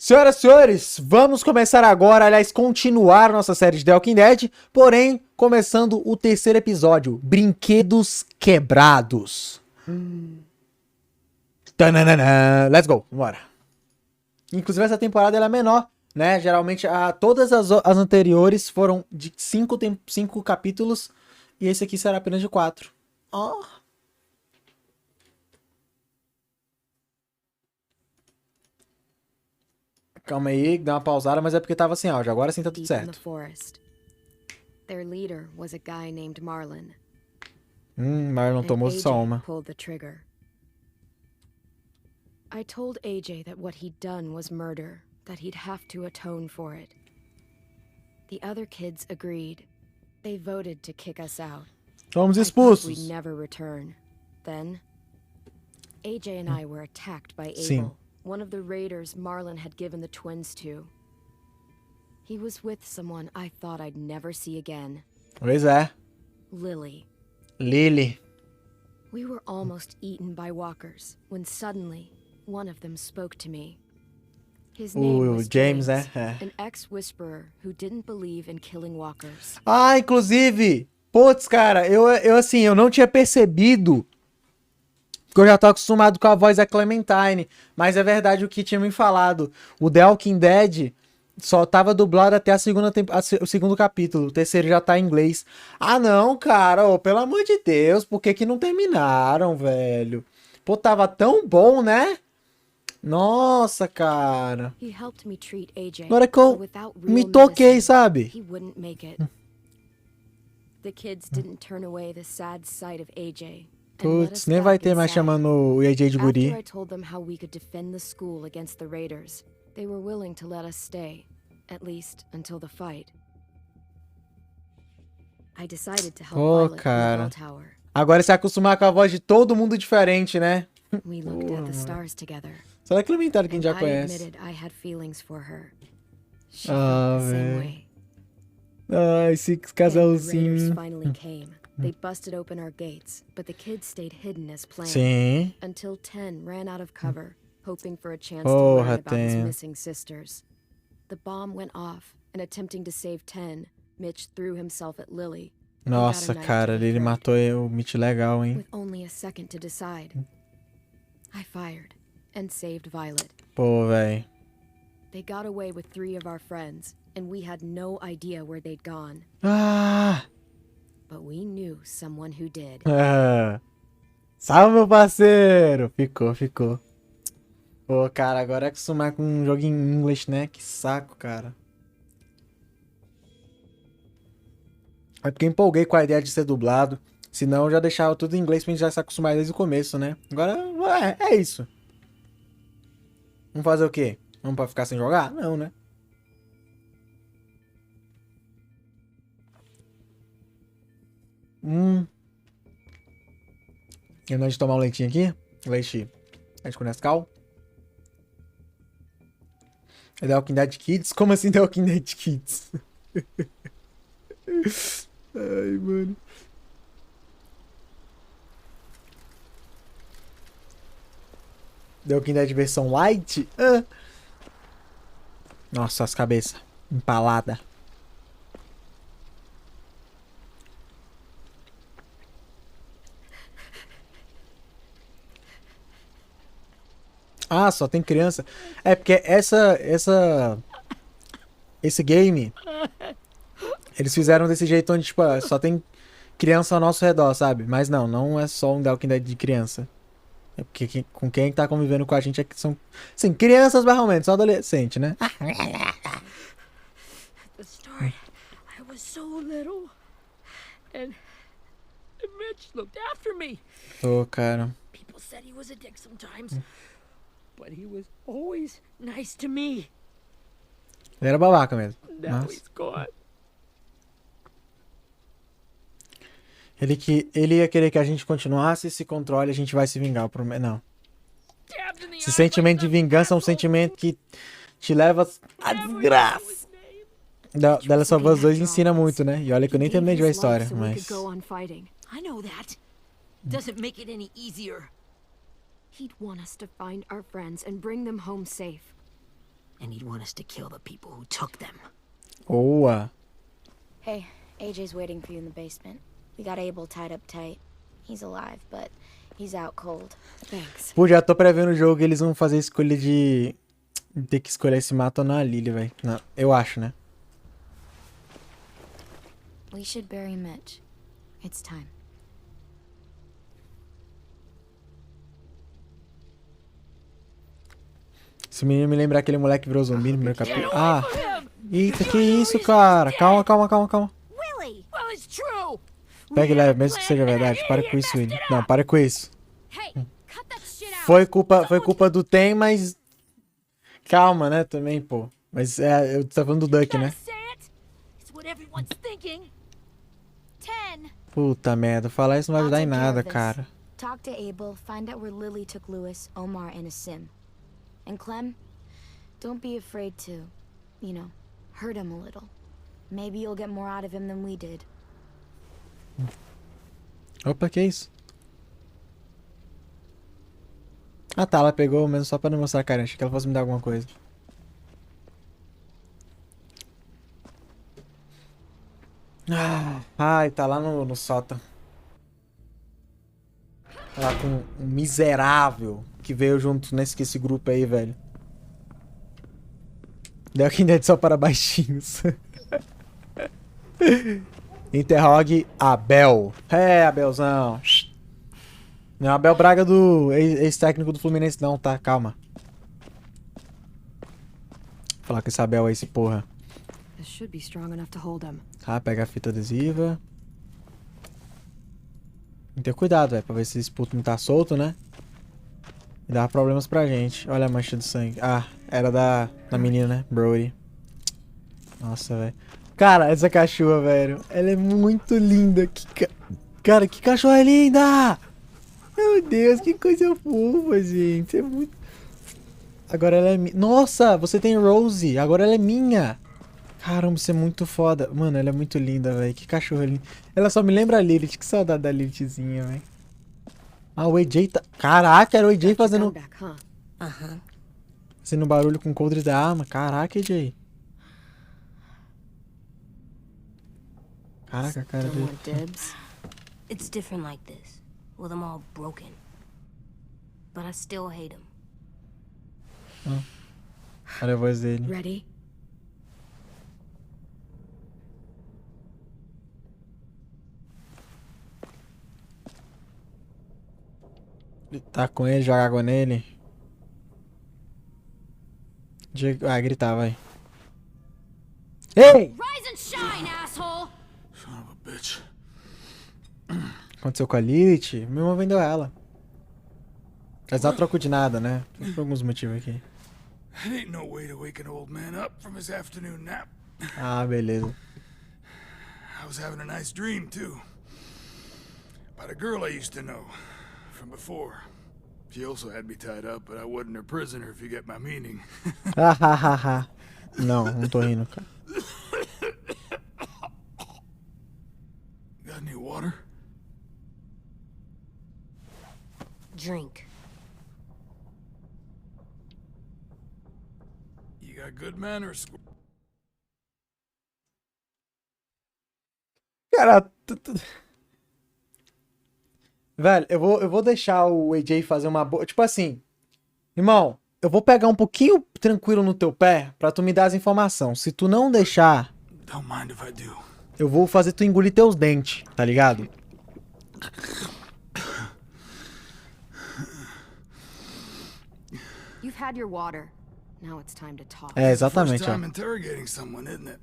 Senhoras e senhores, vamos começar agora, aliás, continuar nossa série de The Walking Dead, porém, começando o terceiro episódio, Brinquedos Quebrados. Tananana. Let's go, bora. Inclusive essa temporada ela é menor, né? Geralmente todas as anteriores foram de 5 capítulos e esse aqui será apenas de 4. Oh. Calma aí, dá uma pausada, mas é porque tava sem áudio. Agora sim tá tudo certo. Their leader was a guy named Marlon. Marlon tomou só uma. Pulled the trigger. I told AJ that what he'd done was murder, that he'd have to atone for it. The other kids agreed. They voted to kick us out. Fomos expulsos. We'd never return. Then, AJ and I were attacked by Abel. Sim. One of the raiders Marlon had given the twins to. He was with someone I thought I'd never see again. Pois é. Lily. We were almost eaten by walkers when suddenly one of them spoke to me. His name was James, an ex-whisperer who didn't believe in killing walkers. Inclusive, putz, cara, eu não tinha percebido. Porque eu já tô acostumado com a voz da Clementine. Mas é verdade o que tinha me falado. O The Walking Dead só tava dublado até o segundo capítulo. O terceiro já tá em inglês. Ah, não, cara. Pelo amor de Deus. Por que não terminaram, velho? Pô, tava tão bom, né? Nossa, cara. Agora que eu me toquei, sabe? The kids didn't turn away the sad sight of AJ. Putz, nem vai ter mais chamando o AJ de guri. After I told them how we could defend the school against the raiders, they were willing to let us stay, at least until the fight. I decided to help Violet in the bell tower. Agora se acostumar com a voz de todo mundo diferente, né? We looked at the stars together. Só é Clementine que a gente já conhece. I admitted I had feelings for her. She felt the same way. Esse casalzinho. Finally came. They busted open our gates, but the kids stayed hidden as planned. Sim. Until Ten ran out of cover, hoping for a chance to learn about his missing sisters. The bomb went off, and attempting to save Ten, Mitch threw himself at Lily. Nossa, cara, ele matou o Mitch legal, hein? With only a second to decide, I fired and saved Violet. Pô, véi. They got away with 3 of our friends, and we had no idea where they'd gone. But we knew someone who did. Salve, meu parceiro! Ficou. Pô, cara, agora é acostumar com um jogo em inglês, né? Que saco, cara. É porque empolguei com a ideia de ser dublado. Senão eu já deixava tudo em inglês pra gente já se acostumar desde o começo, né? Agora, é isso. Vamos fazer o quê? Vamos pra ficar sem jogar? Não, né? Terminou de tomar um leitinho aqui. Leite com Nescau. É The Walking Dead Kids? Como assim The Walking Dead Kids? Ai, mano. The Walking Dead versão light? Nossa, as cabeças. Empalada. Só tem criança. É porque esse game eles fizeram desse jeito onde, tipo, só tem criança ao nosso redor, sabe? Mas não é só um The Walking Dead de criança. É porque com quem tá convivendo com a gente é que são, sim, crianças barramente, só adolescente, né? The start, I was so little, and Mitch looked after me. Cara. People said he was a dick sometimes, but he was always nice to me. Ele era babaca mesmo. Now he's gone. Ele ia querer que a gente continuasse esse controle, a gente vai se vingar. Não. Esse sentimento de vingança é um sentimento que te leva à desgraça. The Last of Us 2 ensina muito, né? E olha que eu nem terminei de ver a história, mas... I know that. Doesn't make it any easier. He'd want us to find our friends and bring them home safe. And and he'd want us to kill the people who took them. Boa. Hey, AJ's waiting for you in the basement. We got Abel tied up tight. He's alive, but he's out cold. Thanks. Pô, já tô prevendo o jogo, eles vão fazer a escolha de ter que escolher se mata ou não a Lily, velho. Eu acho, né? We should bury Mitch. It's time. Esse menino me lembra aquele moleque que virou zumbi no primeiro capítulo. Ah! Eita, que isso, cara? Calma. Willie! Well, it's true! Pegue leve, mesmo que seja verdade. Para com isso, Willy. Não, para com isso. Hey, cut that shit out! Foi culpa do Tem, mas... Calma, né? Também, pô. Mas eu tô falando do Duck, né? It's what everyone's thinking. 10. Puta merda, falar isso não vai ajudar em nada, cara. Talk to Abel, find out where Lily took Lewis, Omar, and Asim. And Clem, don't be afraid to, you know, hurt him a little. Maybe you'll get more out of him than we did. Opa, que isso? Ah tá, ela pegou mesmo só pra não mostrar a cara. Achei que ela fosse me dar alguma coisa. Ai, tá lá no sótão. Tá lá com um miserável que veio junto nesse grupo aí, velho. The Walking Dead só para baixinhos. Interrogue Abel. Abelzão. Não é Abel Braga do ex-técnico do Fluminense não, tá? Calma. Vou falar com esse Abel aí, esse porra. Tá, pega a fita adesiva. Tem que ter cuidado, velho, pra ver se esse puto não tá solto, né? E dá problemas pra gente. Olha a mancha de sangue. Ah, era da menina, né? Brody. Nossa, velho. Cara, essa cachorra, velho. Ela é muito linda. Cara, que cachorra linda! Meu Deus, que coisa fofa, gente. É muito... Agora ela é minha. Nossa, você tem Rose. Agora ela é minha. Caramba, isso é muito foda. Mano, ela é muito linda, velho. Que cachorra linda. Ela só me lembra a Lilith. Que saudade da Lilithzinha, velho. Ah, o AJ tá... Caraca, era o AJ fazendo... Fazendo barulho com o coldre da arma. Caraca, AJ. Caraca, cara dele. It's different like this, with them all broken. But I still hate him. Olha a voz dele. Ready? Ele tá com ele, joga água nele. Ah, gritar, vai. Ei! Rise and shine, asshole! Son of a bitch. Aconteceu com a Lilith? Meu irmão vendeu ela. Mas não troco de nada, né? Por alguns motivos aqui. It ain't no way to wake an old man up from his afternoon nap. Ah, beleza. I was having a nice dream, too. About a girl I used to know from before. She also had me tied up, but I wasn't her prisoner, if you get my meaning. Não tô rindo, cara. Got any water? Drink. You got good manners. Cara, velho, eu vou deixar o AJ fazer uma boa... Tipo assim, irmão, eu vou pegar um pouquinho tranquilo no teu pé pra tu me dar as informações. Se tu não deixar, Don't mind if I do. eu vou fazer tu engolir teus dentes, tá ligado? You've had your water. Now it's time to talk. É, First exatamente, ó. time interrogating someone, isn't it?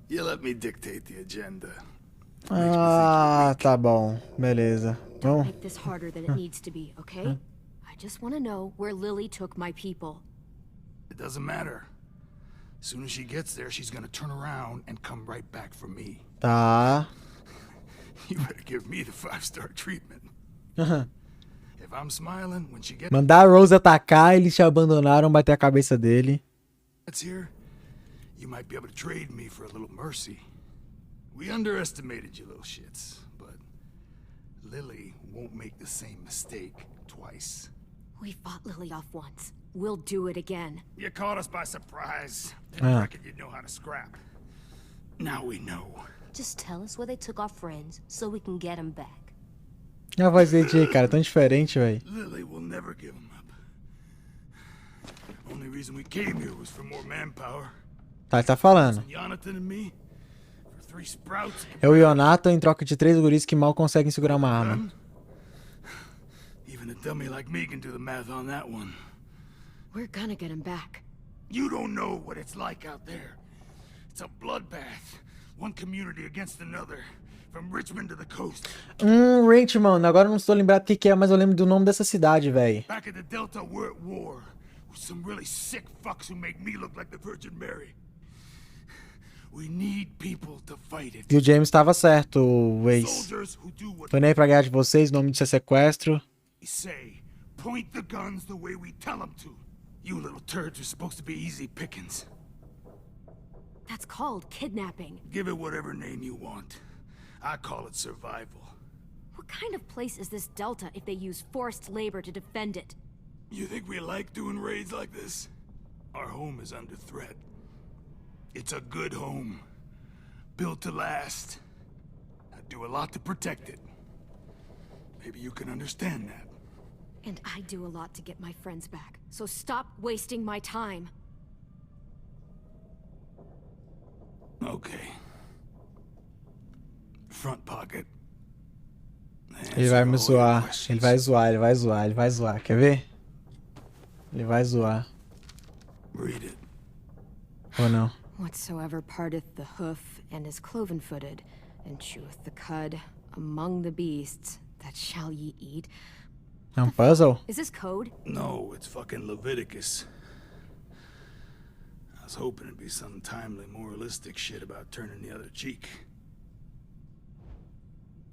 You let me dictate the agenda. Ah, tá bom. Beleza. Vamos. Make this harder than it needs to be, okay? I just want to know where Lily took my people. It doesn't matter. As soon as she gets there, she's gonna turn around and come right back for me. Tá. You better give me the 5-star treatment. If I'm smiling when she gets Mandar a Rose atacar, eles te abandonaram, bater a cabeça dele. here, you might be able to trade me for a little mercy. We underestimated you little shits, but Lily won't make the same mistake twice. We fought Lily off once. we'll do it again. You caught us by surprise. Ah. Didn't reckon you'd know how to scrap. Now we know. Just tell us where they took our friends so we can get them back. A voz dele aí, cara, tão diferente, velho. Lily will never give him up. Only reason we came here was for more manpower. Tá, ele tá falando. Jonathan and me, for 3 sprouts. Eu e o Jonathan em troca de 3 guris que mal conseguem segurar uma arma. Even a dummy like me can do the math on that one. We're gonna get him back. You don't know what it's like out there. It's a bloodbath. One community against another. From Richmond to the coast. Richmond. Agora eu não estou lembrado o que é, mas eu lembro do nome dessa cidade, velho. Back at the Delta, we're at war. With some really sick fucks who make me look like the Virgin Mary. We need people to fight it. E o James estava certo, Waze. Soldiers who do what Tô nem aí pra guerra de vocês, o nome disso é sequestro. we say. Point the guns the way we tell them to. You little turds are supposed to be easy pickings. That's called kidnapping. Give it whatever name you want. I call it survival. What kind of place is this Delta if they use forced labor to defend it? You think we like doing raids like this? Our home is under threat. It's a good home. Built to last. I do a lot to protect it. Maybe you can understand that. And I do a lot to get my friends back. So stop wasting my time. Okay. Front pocket. Ele vai me Answer all your zoar. questions. Ele vai zoar, ele vai zoar, ele vai zoar. Quer ver? Ele vai zoar. Read it. Ou não? Whatsoever parteth the hoof and is cloven-footed, and cheweth the cud among the beasts, that shall ye eat. É um puzzle? Is this code? No, it's fucking Leviticus. I was hoping it'd be some timely moralistic shit about turning the other cheek.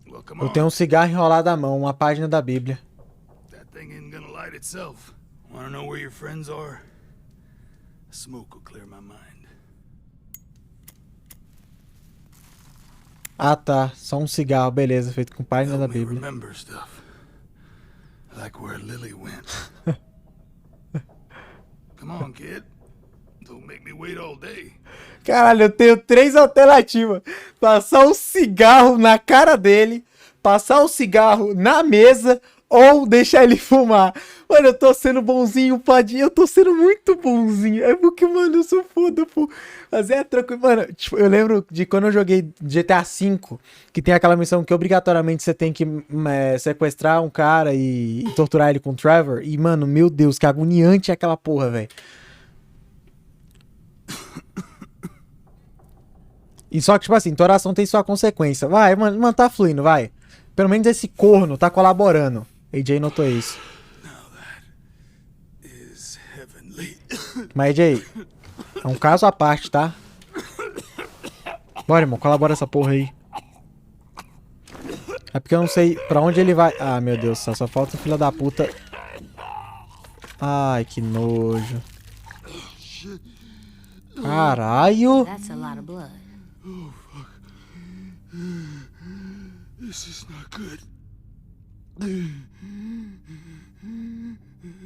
Well, come Eu on. tenho um cigarro enrolado à mão, uma página da Bíblia. That thing ain't gonna light itself. Wanna know where your friends are? Smoke will clear my mind. Ah tá, só um cigarro, beleza, feito com página da Help me Bíblia. remember stuff. Like where Lily went. Come on, kid. Don't make me wait all day. Caralho, eu tenho 3 alternativas. Passar um cigarro na cara dele, passar o cigarro na mesa ou deixar ele fumar. Mano, eu tô sendo bonzinho, padinho. Eu tô sendo muito bonzinho. É porque, mano, eu sou foda, pô. Mas é tranquilo. Mano, tipo, eu lembro de quando eu joguei GTA V, que tem aquela missão que obrigatoriamente você tem que sequestrar um cara e torturar ele com o Trevor. E, mano, meu Deus, que agoniante é aquela porra, velho. E só que, tipo assim, tua oração tem sua consequência. Vai, mano, tá fluindo, vai. Pelo menos esse corno tá colaborando. AJ notou isso. Is heavenly. Mas, AJ, é um caso à parte, tá? Bora, irmão, colabora essa porra aí. É porque eu não sei pra onde ele vai. Ah, meu Deus, só falta o filho da puta. Ai, que nojo. Caralho. That's a lot of blood. This is not good.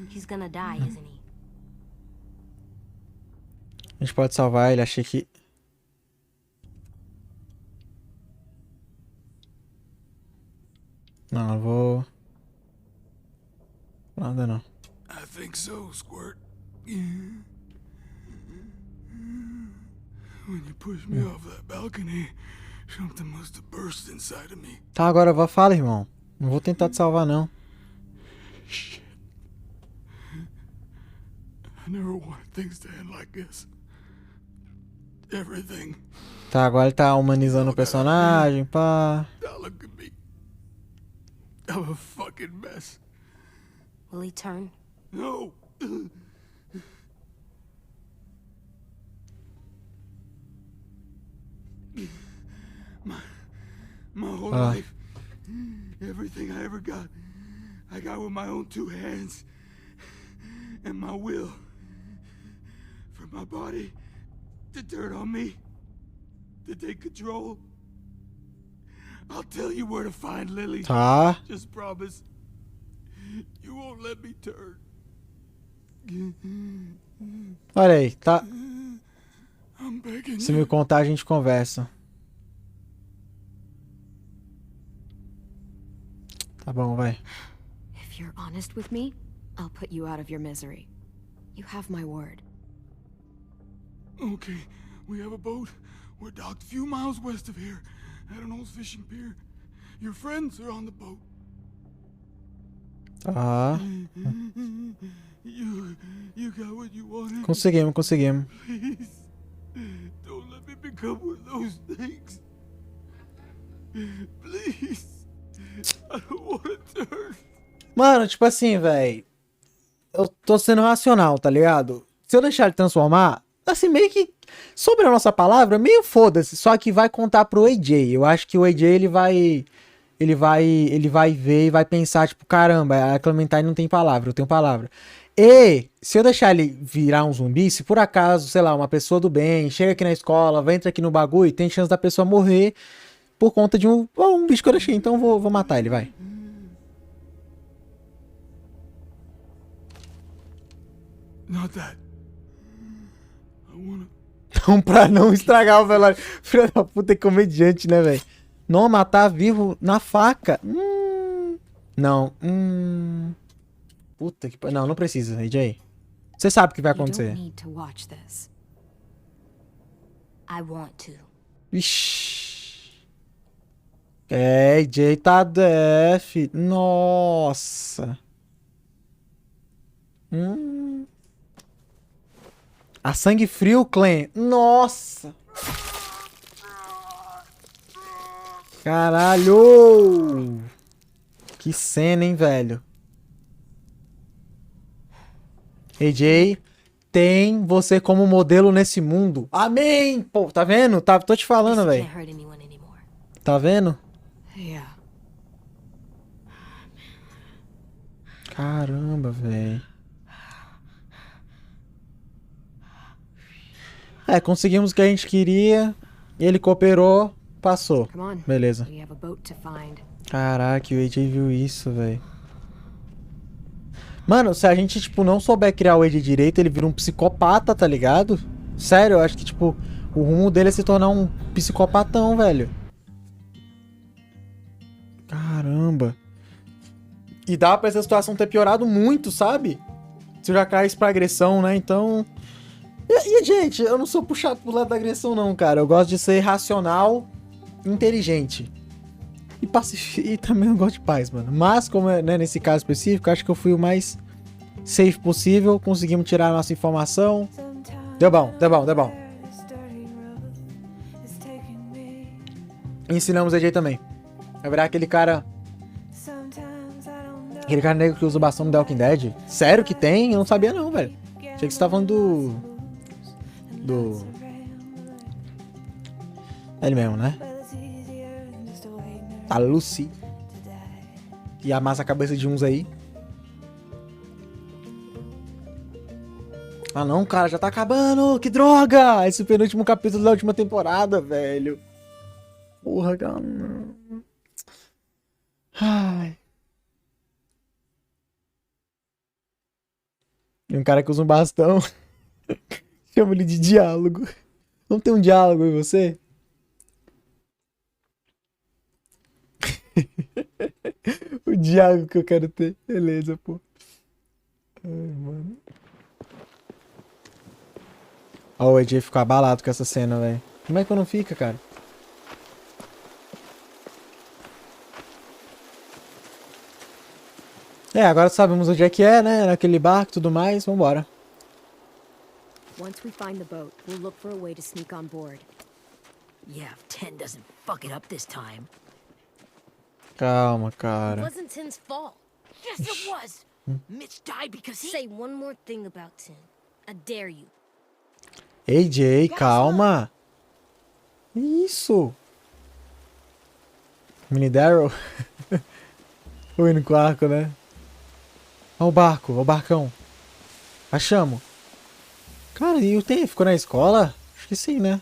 He's gonna die, isn't he? A gente pode salvar ele, achei que... Não, eu vou... Nada não. I think so, Squirt. When you pushed me off that balcony, something must have burst inside of me. Tá, agora fala, irmão. Não vou tentar te salvar, não. Shit. I never wanted things to end like this. Everything. Tá, agora ele tá humanizando o personagem, pá. Now look at me. I'm a fucking mess. Will he turn? No. My whole life, everything I ever got, I got with my own 2 hands and my will. For my body to turn on me, to take control. I'll tell you where to find Lily. Tá. Just promise you won't let me turn. Olha aí, tá? I'm begging Se you. me contar, a gente conversa. Tá bom, vai. If you're honest with me, I'll put you out of your misery. You have my word. Okay, we have a boat. We're docked a few miles west of here, at an old fishing pier. Your friends are on the boat. Tá. You got what you wanted. Conseguimos. Please, don't let me become one of those things. Please, I don't want to turn. Mano, tipo assim, velho. Eu tô sendo racional, tá ligado? Se eu deixar ele transformar, assim, meio que. Sobre a nossa palavra, meio foda-se. Só que vai contar pro AJ. Eu acho que o AJ ele vai ver e vai pensar, tipo, caramba, a Clementine não tem palavra, eu tenho palavra. E se eu deixar ele virar um zumbi, se por acaso, sei lá, uma pessoa do bem chega aqui na escola, vai entrar aqui no bagulho, tem chance da pessoa morrer por conta de um bicho que eu deixei. Então vou matar ele, vai. Not that. I wanna. Então, pra não estragar o velório. Filho da puta, é comediante, né, velho? Não matar vivo na faca. Não. Puta que pariu. Não precisa, AJ. Você sabe o que vai You don't acontecer. need to watch this. I want to. Ixi. É, AJ tá def. Nossa. A sangue frio, Clem. Nossa. Caralho. Que cena, hein, velho. AJ, tem você como modelo nesse mundo. Amém! Pô, tá vendo? Tô te falando, This velho. can't hurt anyone anymore. Tá vendo? Yeah. Caramba, velho. É, conseguimos o que a gente queria. Ele cooperou, passou. Come on. Beleza. We have a boat to find. Caraca, o AJ viu isso, velho. Mano, se a gente, tipo, não souber criar o AJ direito, ele vira um psicopata, tá ligado? Sério, eu acho que, tipo, o rumo dele é se tornar um psicopatão, velho. Caramba. E dá pra essa situação ter piorado muito, sabe? Se já cai isso pra agressão, né? Então... E, gente, eu não sou puxado pro lado da agressão, não, cara. Eu gosto de ser racional, inteligente. E também eu gosto de paz, mano. Mas, como é, né, nesse caso específico, acho que eu fui o mais safe possível. Conseguimos tirar a nossa informação. Deu bom. Ensinamos a AJ também. Vai virar aquele cara... Aquele cara negro que usa o bastão no The Walking Dead. Sério que tem? Eu não sabia não, velho. Achei que você tava falando do... Ele mesmo, né? A Lucy. E amassa a cabeça de uns aí. Ah não, cara, já tá acabando. Que droga! Esse penúltimo capítulo da última temporada, velho. Porra, cara. Ai. E um cara que usa um bastão. Chama ele de diálogo. Não tem um diálogo em você? O diálogo que eu quero ter. Beleza, pô. Ai, mano. Ó, o AJ ficou abalado com essa cena, velho. Como é que eu não fica, cara? É, agora sabemos onde é que é, né? Naquele barco e tudo mais. Vambora. Once we find the boat, we'll look for a way to sneak on board. Yeah, if 10 doesn't fuck it up this time. Calma, It cara. wasn't Tin's fault. Yes, it was. Mitch died because he... Say one more thing about Tin. I dare you. AJ, calma. Isso. Mini Daryl. Foi no quarto, né? Ó o barco, ó o barcão. Achamos. Cara, e o Ten ficou na escola? Acho que sim, né?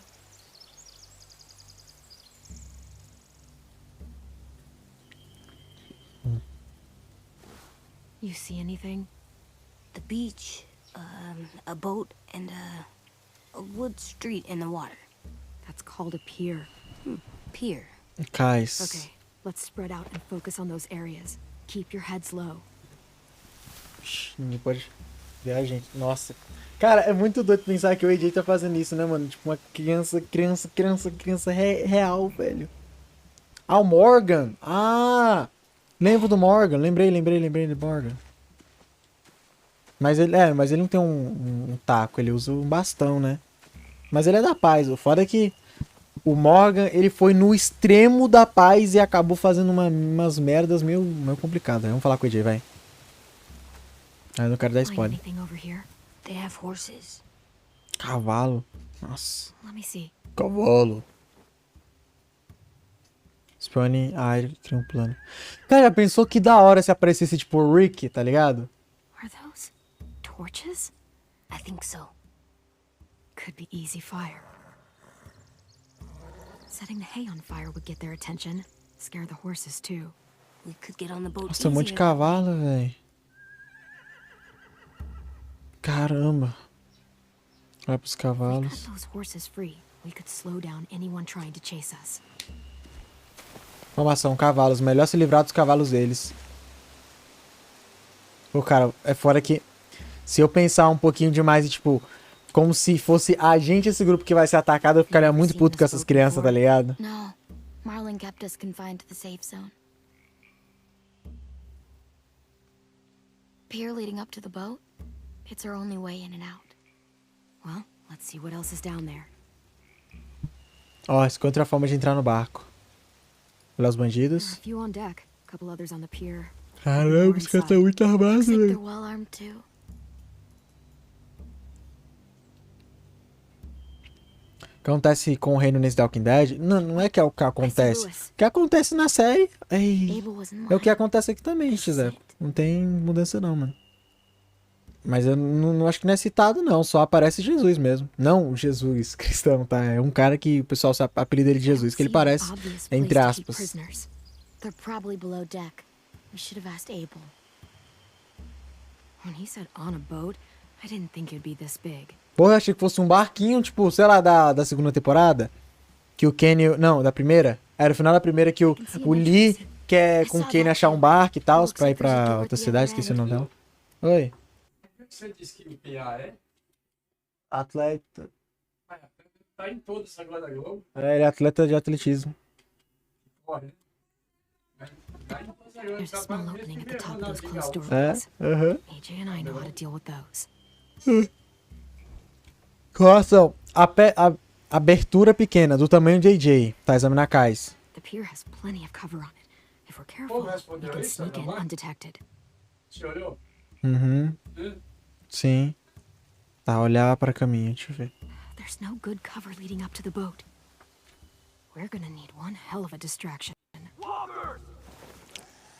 You see anything? The beach. a boat and a wood street in the water. That's called a pier. Pier. Cais. Okay, let's spread out and focus on those areas. Keep your heads low. Ninguém pode ver a gente. Nossa. Cara, é muito doido pensar que o AJ tá fazendo isso, né, mano? Tipo, uma criança real, velho. Ah, o Morgan. Ah! Lembro do Morgan. Lembrei do Morgan. Mas ele não tem um taco, ele usa um bastão, né? Mas ele é da paz. O foda é que o Morgan, ele foi no extremo da paz e acabou fazendo umas merdas meio complicadas. Vamos falar com o AJ, vai. Ah, eu não quero dar spoiler. Anything over here? They have horses. Cavalo. Nossa. Let me see. Cavalo. Spawning, aire, cria um plano. Cara, já pensou que da hora se aparecesse tipo o Rick, tá ligado? Are those torches? I think so. Could be easy fire. Setting the hay on fire would get their attention. Scare the horses too. We could get on the boat. Nossa, tem um monte de cavalo, velho. Caramba. Vai pros If we cavalos. cut those horses free, we could slow down anyone trying to chase us. Informação, cavalos. Melhor se livrar dos cavalos deles. Pô, cara, é fora que... Se eu pensar um pouquinho demais e, tipo... Como se fosse a gente, esse grupo que vai ser atacado, eu ficaria muito puto com essas crianças, tá ligado? No, Marlin kept us confined to the safe zone. Pier leading up to the boat? It's our only way in and out. Well, let's see what else is down there. Ó, encontra a forma de entrar no barco. Olha os There are bandidos. a few on deck, a couple others on the pier. Caramba, os caras estão muito armados, Looks like they're velho. well armed too. O que acontece com o reino nesse The Walking Dead? Não é que é o que acontece. Lewis. O que acontece na série Abel was in é o que line. acontece aqui também, Zé. Não tem mudança não, mano. Mas eu não acho que não é citado, não. Só aparece Jesus mesmo. Não o Jesus cristão, tá? É um cara que o pessoal apelida ele de Jesus, que ele parece, entre aspas. Prisoners. They're probably below deck. We should have asked Abel. When he said on a boat, I didn't think it'd be this big. Porra, eu achei que fosse um barquinho, tipo, sei lá, da segunda temporada. Que o Kenny... Não, da primeira. Era o final da primeira que o Lee quer com o Kenny achar um barco e tal, pra ir pra outra cidade, esqueci o nome dela. Oi. Você disse que o PA é? Atleta. Tá em todas agora da Globo. É, ele é atleta de atletismo. Corre, né? There's a small opening at the top of those closed É, doorways. aham. AJ and I know how to deal with those. Coração, abertura pequena, do tamanho de AJ. Tá, examinar cais. The pier has plenty of cover on it. If we're careful, we can sneak in undetected. Você olhou? Uhum, sim. Tá, olhar pra caminho, deixa eu ver. There's no good cover leading up to the boat. We're gonna need one hell of a distraction.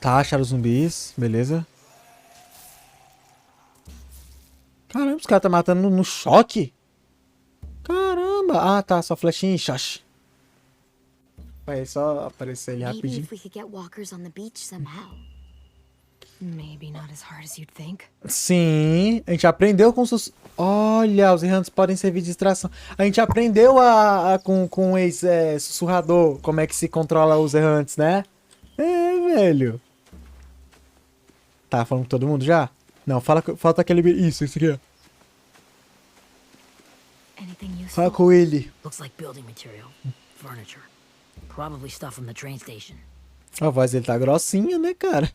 Tá, acharam os zumbis, beleza. Caramba, os caras tá matando no choque? Caramba! Ah, tá, só flechinha e xox. Vai só aparecer ele Maybe rapidinho. if we could get walkers on the beach somehow. Maybe not as hard as you'd think. Sim, a gente aprendeu com os... Olha, os errantes podem servir de distração. A gente aprendeu com o ex-sussurrador como é que se controla os errantes, né? É, velho. Tá falando com todo mundo já? Não, falta aquele... Isso aqui, ó. Anything useful? Fala com ele. Looks like building material. Furniture. Probably stuff from the train station. A voz dele tá grossinha, né, cara?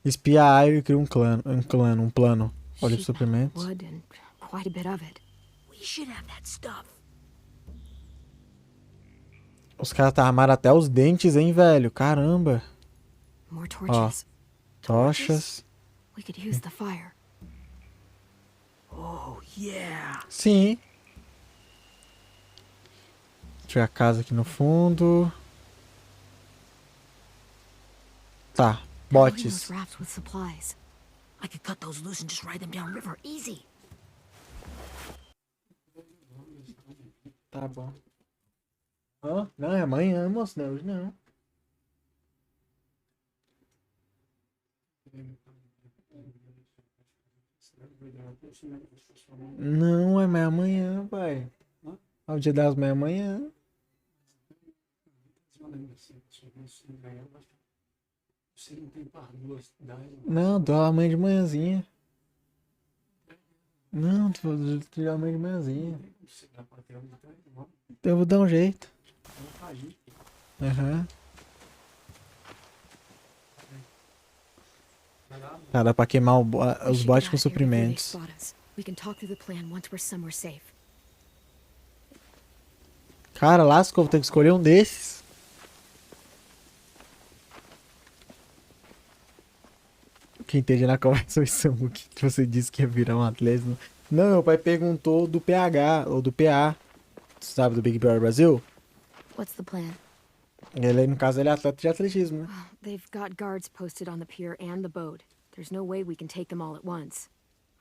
Espia aéreo e cria um plano. Olha os Sheet metal, suprimentos. wood, and quite a bit of it. We should have that stuff. Os caras tá armaram até os dentes, hein, velho? Caramba. More torches. Tochas. We could use the fire. Oh, yeah. Sim. Deixa eu ver a casa aqui no fundo. Tá. Loading Botes. those rafts with supplies. I could cut those loose and just ride them downriver. Easy. Tá bom. Hã? Não, é amanhã, moço. Não, hoje não. Não, é mais amanhã, pai. É o dia das mães amanhã. Não, dou amanhã de manhãzinha. Não, dou amanhã de manhãzinha. Eu vou dar um jeito. Aham. Ah, dá pra queimar os botes com suprimentos. Cara, lascou, vou ter que escolher um desses. Quem entende na conversa, o zSamukz, que você disse que ia virar um atleta. Não, meu pai perguntou do PH, ou do PA. Sabe, do Big Brother Brasil? What's the plan? Ele, no caso, ele é atleta de atletismo, né? They've got guards posted on the pier and the boat. There's no way we can take them all at once.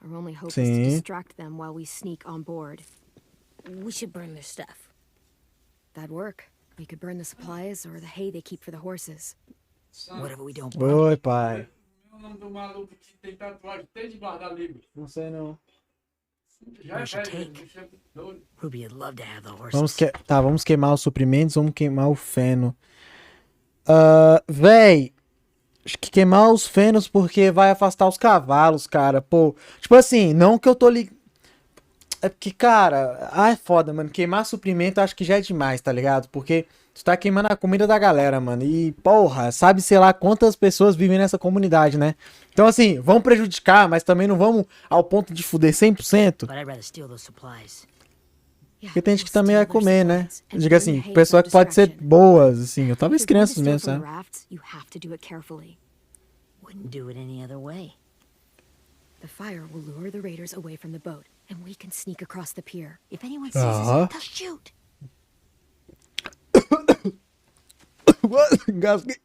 Our only hope is to Sim. distract them while we sneak on board. We should burn their stuff. That'd work. We could burn the supplies or the hay they keep for the horses. Whatever we don't burn. Oi, pai. O nome do maluco que tem tatuagem desde guardar livro. Não sei, não. Já é Should velho, take. bicho é doido. Ruby would love to have the horses. Vamos queimar os suprimentos, vamos queimar o feno. Véi, acho que queimar os fenos porque vai afastar os cavalos, cara. Pô, tipo assim, não que eu tô ligado. É porque, cara, é foda, mano. Queimar suprimento acho que já é demais, tá ligado? Porque tu tá queimando a comida da galera, mano. E, porra, sabe, sei lá, quantas pessoas vivem nessa comunidade, né? Então, assim, vão prejudicar, mas também não vamos ao ponto de fuder 100%. But I'd rather steal those supplies. Porque tem gente que também vai comer, né? Diga assim, pessoa que pode ser boas, assim. Talvez crianças mesmo, sabe? Wouldn't do it any other way. The fire will lure the raiders away from the boat, and we can sneak across the pier. If anyone sees us, they'll shoot. Engasguei.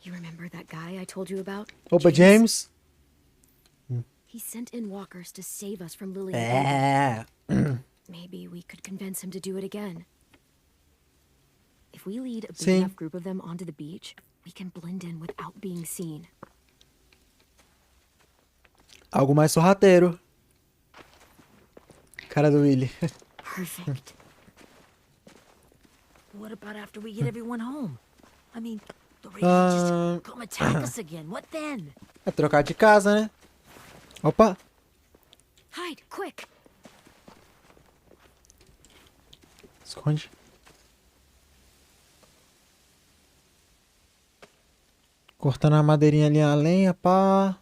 You remember that guy I told you about? Opa, James. He sent in walkers to save us from Lily. É. Maybe we could convince him to do it again. If we lead a big Sim. enough group of them onto the beach, we can blend in without being seen. Algo mais sorrateiro. Cara do Willy. Perfect. What about after we get everyone home? I mean, the raiders just come attack us again. What then? É trocar de casa, né? Opa. Hide, quick! Esconde. Cortando a madeirinha ali, a lenha, pá.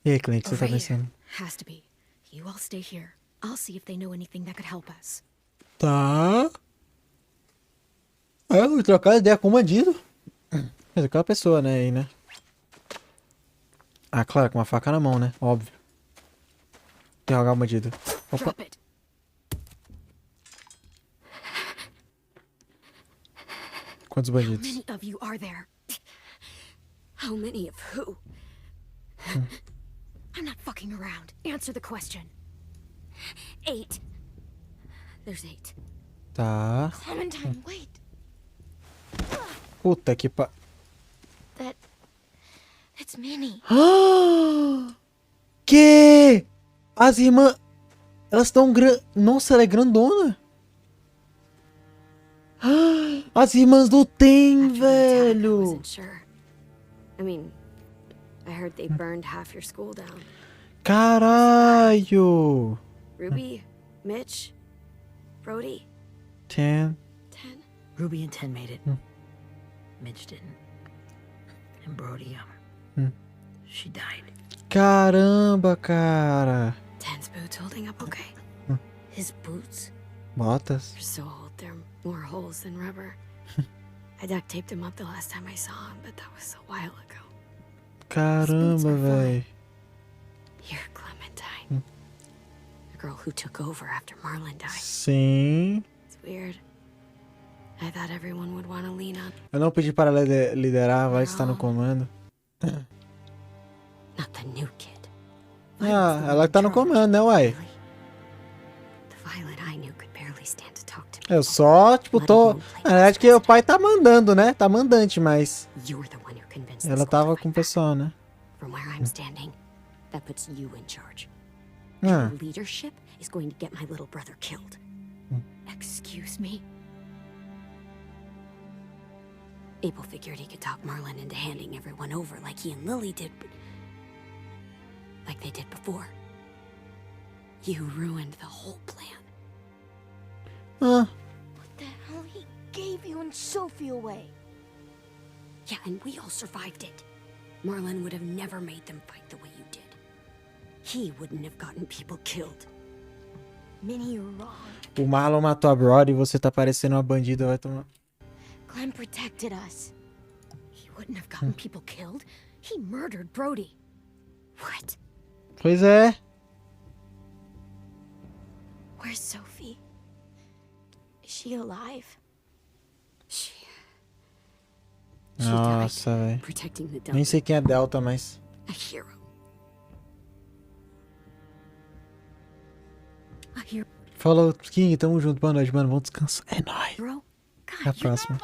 E aí, cliente, o que você tá Over here. pensando? Has to be. You all stay here. I'll see if they know anything that could help us. Tá. É, vou trocar ideia com o bandido. Mas aquela pessoa, né, aí, né? Ah, claro, com uma faca na mão, né? Óbvio. Interrogar o bandido. Opa. Drop it. Quantos How bandidos? many of you are there? How many of who? I'm not fucking around. Answer the question. 8. There's 8. Tá. Clementine, wait. Puta que pa... It's Minnie. Que? As irmãs... Elas estão Nossa, ela é grandona. As irmãs do Tem, After the attack, I velho. wasn't sure. I mean, I heard they burned half your school down. Caralho. Ruby, Mitch, Brody, 10. 10. Ruby and 10 made it. Mitch didn't. And Brody, she died. Caramba, cara. 10's boots holding up okay? His boots? Botas. They're so old, they're more holes than rubber. I duct taped him up the last time I saw him, but that was a while ago. Caramba, velho. You're Clementine. The girl who took over after Marlon died. Sim. It's weird. I thought everyone would want to lean on. Eu não pedi para liderar, vai estar no comando. Not the new kid. Ah, ela que tá no comando, né, uai? The Violet I knew could barely stand to talk to Eu só, tipo, tô... Na verdade que o pai tá mandando, né? Tá mandante, mas... You're the one who convinced the Ela school to tava fight com o back. pessoal, né? From where I'm standing, that puts you in charge. Ah, Your leadership is going to get my little brother killed. Excuse me? Abel figured he could talk Marlin into handing everyone over like he and Lily did, but... like they did before. You ruined the whole plan. ah. What the hell? He gave you and Sophie away. Yeah, and we all survived it. Marlin would have never made them fight the way you did. He wouldn't have gotten people killed. Minnie, you're wrong. O Marlon matou a Brody e você tá parecendo uma bandida, vai tomar... Clem protected us. He wouldn't have gotten people killed. He murdered Brody. What? Pois é. Where's Sophie? Is she alive? She Nossa, died velho. protecting the Nem Delta. sei quem é Delta, mas... A hero. A hero. Falou, King, tamo junto, boa noite, mano. Vamos descansar. É nóis. God, Até a próxima.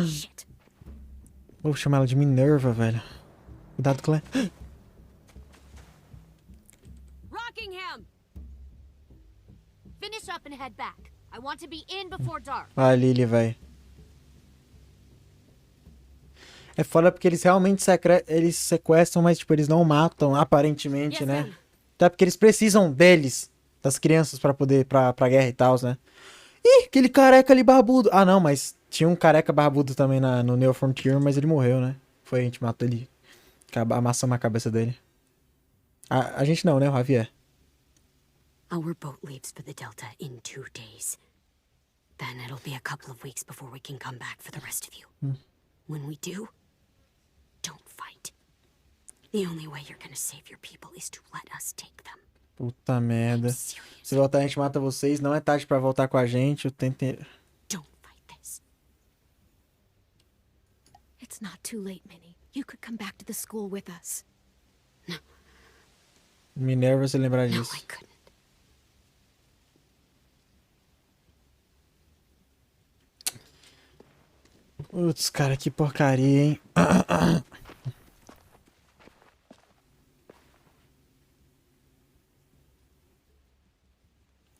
shit. Vou chamar ela de Minerva, velho. Cuidado, Clé. Rockingham! Finish up and head back. I want to be in before dark. Vai, Lily, velho. É foda porque eles realmente eles sequestram, mas tipo, eles não matam, aparentemente, Yes, né? ma'am. Até porque eles precisam deles, das crianças, pra poder pra guerra e tal, né? Ih, aquele careca ali barbudo. Ah, não, mas tinha um careca barbudo também no Neo Frontier, mas ele morreu, né? Foi, a gente matou ele. Amassamos a cabeça dele. A gente não, né? O Javier. Our boat leaves for the Delta in 2 days. Then it'll be a couple of weeks before we can come back for the rest of you. When we do, don't fight. The only way you're gonna save your people is to let us take them. Puta merda. Serious. Se voltar, a gente mata vocês. Não é tarde pra voltar com a gente. Eu tentei... Don't fight this. It's not too late, Minnie. You could come back to the school with us. Minerva, você lembrar No, disso. I couldn't. Putz, cara, que porcaria, hein?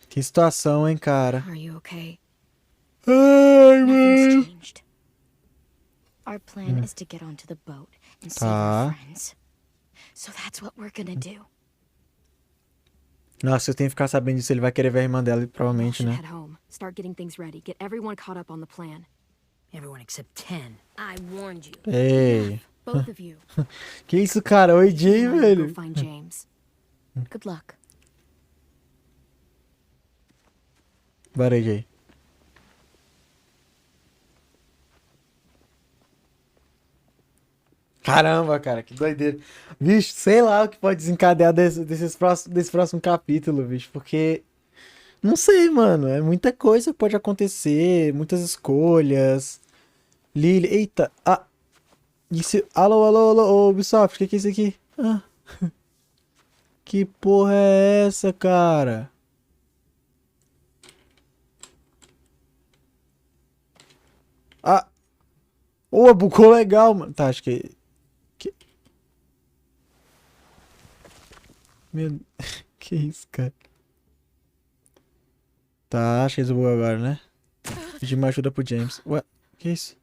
Que situação, hein, cara? Are you okay? Ai, mano. Nothing's changed. Our plan is to get onto the boat and save our Tá. friends. So that's what we're gonna do. Nossa, eu tenho que ficar sabendo disso. Ele vai querer ver a irmã dela, provavelmente, Should né? head home. Start getting things ready. Get everyone caught up on the plan. Everyone except 10. I warned you. Ei. Both of you. Que isso, cara? Oi, Jay, I will velho. go find James. Good luck. Bora, Jay. Caramba, cara, que doideira. Bicho, sei lá o que pode desencadear desse próximo capítulo, bicho, porque... Não sei, mano, é muita coisa que pode acontecer, muitas escolhas. Lily, eita, isso... Alô, alô, alô, ô, Ubisoft, o que é isso aqui? Ah. Que porra é essa, cara? Ah, ô, bugou legal, mano. Tá, acho que... Meu... Que isso, cara? Tá, acho que eles bugou agora, né? Pedir uma ajuda pro James. Ué, que isso?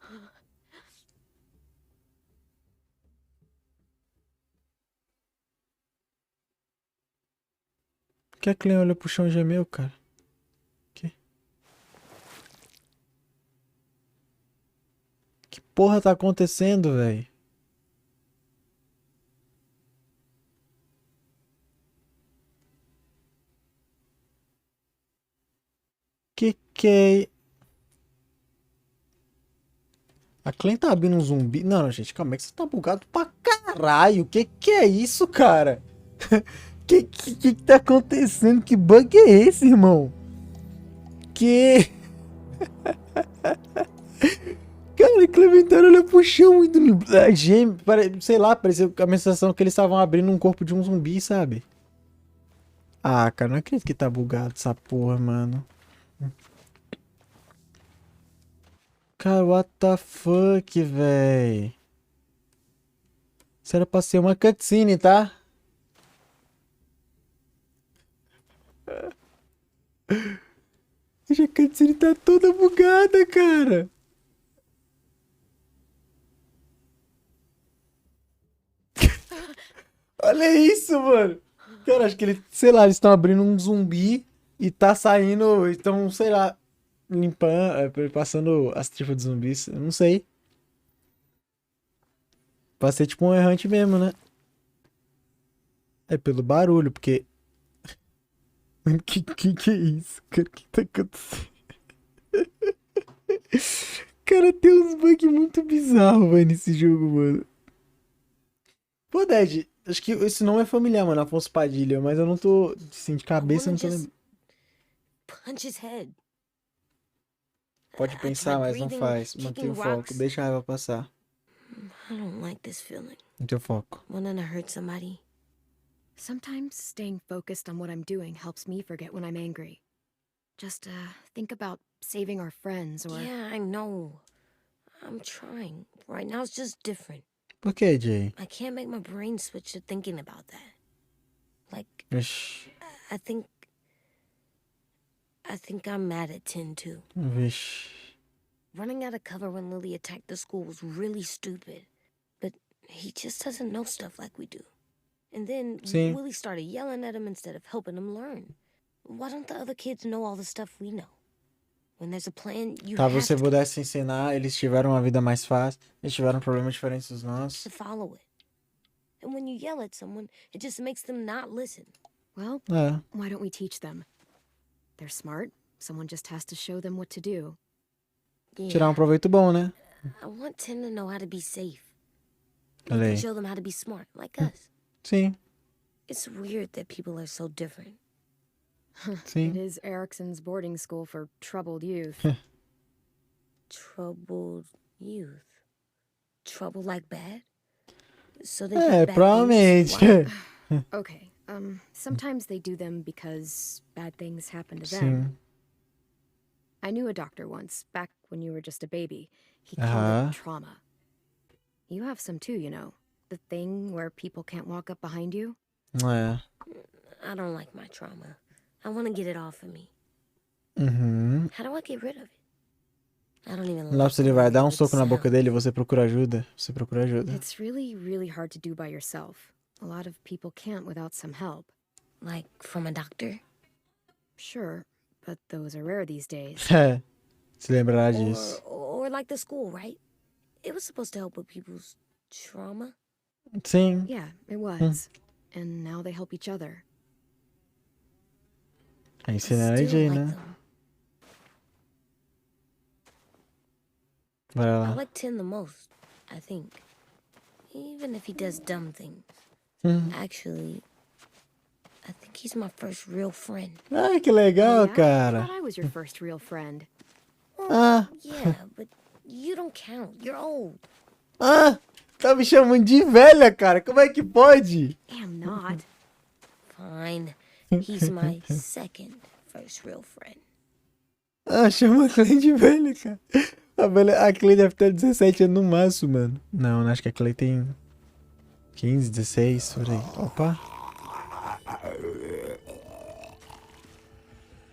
Por que a Clem olhou pro chão e gemeu, cara? Que porra tá acontecendo, velho? Que é... A Clem tá abrindo um zumbi... Não, gente, calma, é que você tá bugado pra caralho. Que é isso, cara? Que tá acontecendo? Que bug é esse, irmão? Que... Cara, Clementine olha pro chão e geme, sei lá, pareceu a sensação que eles estavam abrindo um corpo de um zumbi, sabe? Ah, cara, não acredito que tá bugado essa porra, mano. Cara, what the fuck, véi? Isso era pra ser uma cutscene, tá? A cutscene tá toda bugada, cara. Olha isso, mano. Cara, acho que ele, sei lá, eles estão abrindo um zumbi e tá saindo, estão, sei lá, limpando, passando as tripas dos zumbis. Eu não sei. Pode ser tipo um errante mesmo, né? É pelo barulho, porque. Mano, que é isso? Cara, o que tá acontecendo? Cara, tem uns bugs muito bizarros, velho, nesse jogo, mano. Pô, Dad, acho que esse nome é familiar, mano, Afonso Padilha, mas eu não tô, assim, de cabeça, eu não tô lembrando. Punch his head. Pode I pensar, tried mas não breathing, faz. Mantém o kicking foco, rocks. deixa a raiva passar. I don't like this feeling. Mantém o foco. Wanting to hurt somebody. Sometimes staying focused on what I'm doing helps me forget when I'm angry. Just think about saving our friends or... Yeah, I know. I'm trying. Right now it's just different. Por que, Jay? I can't make my brain switch to thinking about that. Like, Vixe, I think I'm mad at Tin too. vixe. Running out of cover when Lily attacked the school was really stupid. But he just doesn't know stuff like we do. And then Sim. Willie started yelling at him instead of helping him learn. Why don't the other kids know all the stuff we know? When there's a plan, you Tá, have você to pudesse ensinar, eles tiveram uma vida mais fácil, eles tiveram problemas diferentes dos nossos. follow it. And when you yell at someone, it just makes them not listen. Well, É. why don't we teach them? They're smart. Someone just has to show them what to do. Tirar um proveito bom, né? I want Tim to know how to be safe. We Olha can aí. show them how to be smart, like us. Sim, It's weird that people are so different. It sim. is Erickson's boarding school for troubled youth. Troubled youth. Trouble like bad? So they É, do bad things? provavelmente. Why? Okay, sometimes they do them because bad things happen to them. Sim. I knew a doctor once, back when you were just a baby. He called Uh-huh. it trauma. You have some too, you know. The thing where people can't walk up behind you. É. I don't like my trauma. I want to get it off of me. Uhum. How do I get rid of it? I don't even Lá like você the vai way dar it um would soco na boca sound. dele e você procura ajuda. Você procura ajuda. It's really, really hard to do by yourself. A lot of people can't without some help. Like from a doctor? Sure, but those are rare these days. É. Se lembrará disso. Or like the school, right? It was supposed to help with people's trauma. Sim. Yeah, it was. And now they help each other. É I ensinar a still Jay, like né? them. Vai I lá. like Tim the most, I think. Even if he does dumb things. Hum. Actually, I think he's my first real friend. Ai, que legal, Oh, yeah? I cara. thought I was your first real friend. Ah, Yeah, but you don't count. You're old. ah, tá me chamando de velha, cara. Como é que pode? I'm not. Fine. He's my second first real friend. Ah, chama a Clay de velha, cara. A Clay deve ter 17 anos no máximo, mano. Não, acho que a Clay tem 15, 16, por aí. Opa.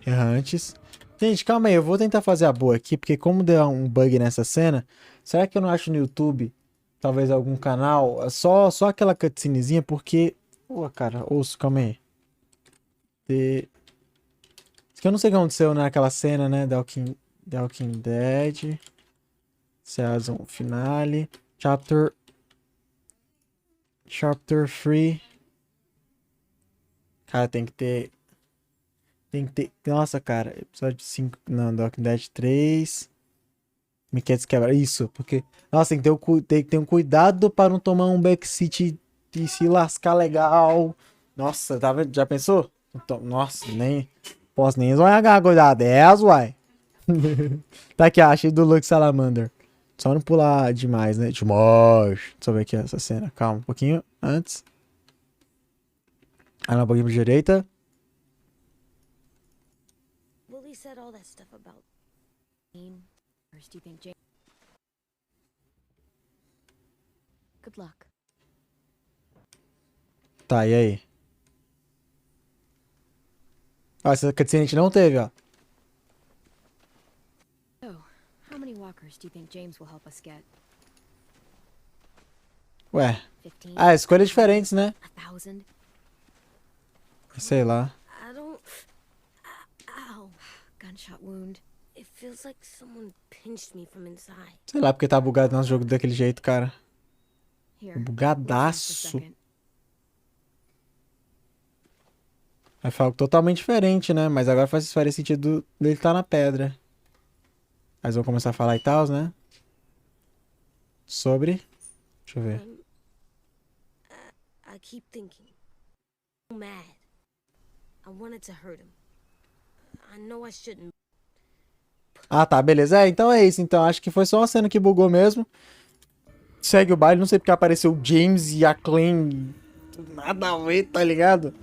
Errantes. Gente, calma aí, eu vou tentar fazer a boa aqui, porque como deu um bug nessa cena, será que eu não acho no YouTube, talvez algum canal, só aquela cutscenezinha, porque... Pô, cara, ouço, calma aí. Isso que eu não sei o que aconteceu naquela cena, né, The Walking Dead, Season Finale, Chapter 3. Cara, tem que ter... Nossa, cara, episódio 5. Não, The Walking Dead 3. Me quer quebrar. Isso, porque. Nossa, tem que ter um cuidado para não tomar um backseat e se lascar legal. Nossa, tá vendo? Já pensou? Nossa, nem. Posso nem sonhar coisa dessa, uai. Tá aqui, achei do Luke Salamander. Só não pular demais, né? Demais. Deixa eu ver aqui essa cena. Calma, um pouquinho antes. Ah, não, um pouquinho pra direita. Willie said all that stuff about... First, you think Jane... Good luck. Tá, e aí? Ó, essa cutscene a gente não teve, ó. So, how many walkers do you think James will help us get? Ué. 15? Ah, escolhas diferentes, né? 1,000? Sei lá. I don't... Ow. Gunshot wound. It feels like someone pinched me from inside. Sei lá porque tá bugado nosso jogo daquele jeito, cara. Here. listen for a Bugadaço. second. Vai falar algo totalmente diferente, né? Mas agora faria sentido dele estar na pedra. Mas vão começar a falar e tal, né? Sobre... Deixa eu ver. I keep thinking. I'm mad. I wanted to hurt him. I know I shouldn't. Ah, tá, beleza. É, então é isso. Então, acho que foi só uma cena que bugou mesmo. Segue o baile. Não sei porque apareceu o James e a Clem. Nada a ver, tá ligado?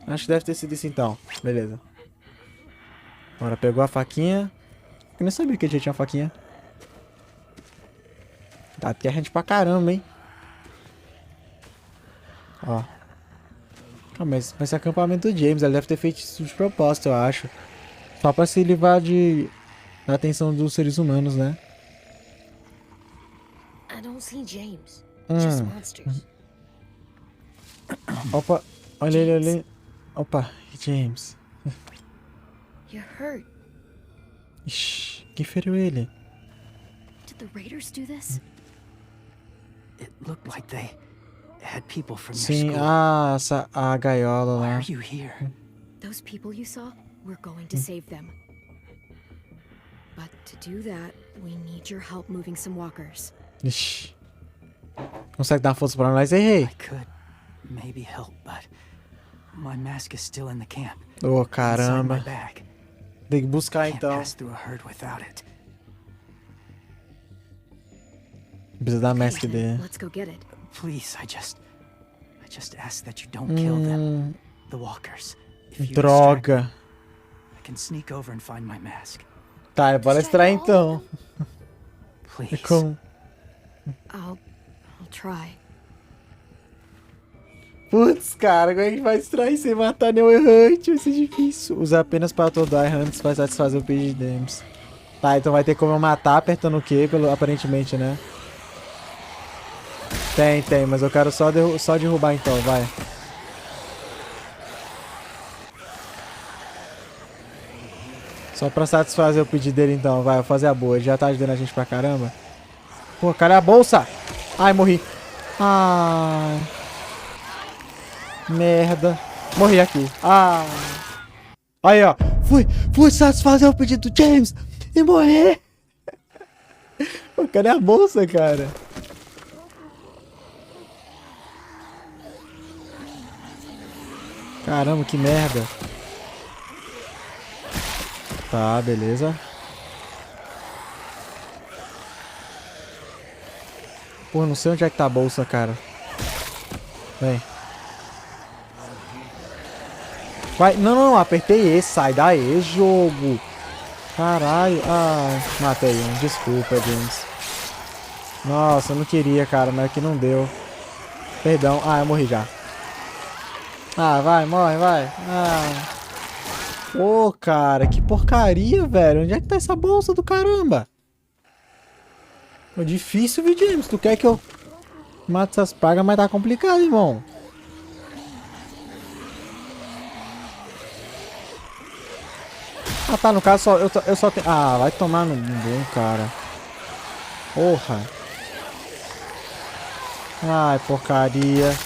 Acho que deve ter sido isso então. Beleza. Agora pegou a faquinha. Eu nem sabia que ele já tinha uma faquinha. Tá até a gente pra caramba, hein? Ó. Ah, mas esse acampamento do James, ele deve ter feito isso de propósito, eu acho. Só pra se livrar da atenção dos seres humanos, né? I don't see James. Just monsters. Opa, olha ele ali. Opa, James. You're hurt. Ixi, quem feriu ele? Did the raiders do this? It looked like they had people from your Sim, school. a gaiola Why lá. are you here? Those people you saw, we're going to save them. But to do that, we need your help moving some walkers. Ixi. Consegue dar uma força pra nós aí, rei? I could maybe help, but my mask is still in the camp. Ô, Inside my caramba. bag. Tem que buscar Can't então. pass through a herd without it. Precisa da mask Okay, dele. let's go get it. Please, I just ask that you don't kill them. The walkers. If you distract Droga. them, I can sneak over and find my mask. Tá, bora extrair então. Please. Com... I'll try. Putz, cara, como é que vai extrair sem matar nenhum errante? Vai ser difícil. Usar apenas para todo errantes para satisfazer o pedido de James. Tá, então vai ter como eu matar apertando o Q, aparentemente, né? Tem, mas eu quero só derrubar então, vai. Só pra satisfazer o pedido dele então, vai, vou fazer a boa. Ele já tá ajudando a gente pra caramba. Pô, cara, é a bolsa! Ai, morri. Ai. Merda. Morri aqui. Ah. Aí, ó. Fui satisfazer o pedido do James e morrer. Pô, cadê a bolsa, cara? Caramba, que merda. Tá, beleza. Pô, não sei onde é que tá a bolsa, cara. Vem. Vai. Não, apertei esse. Sai daí, jogo. Caralho. Ah, matei um. Desculpa, James. Nossa, eu não queria, cara, mas aqui não deu. Perdão. Ah, eu morri já. Ah, vai, morre, vai. Ah. Pô, cara, que porcaria, velho. Onde é que tá essa bolsa do caramba? É difícil, viu, James? Tu quer que eu mate essas pragas, mas tá complicado, irmão. Ah, tá, no caso, eu só tenho... Ah, vai tomar no bumbum, cara. Porra. Ai, porcaria.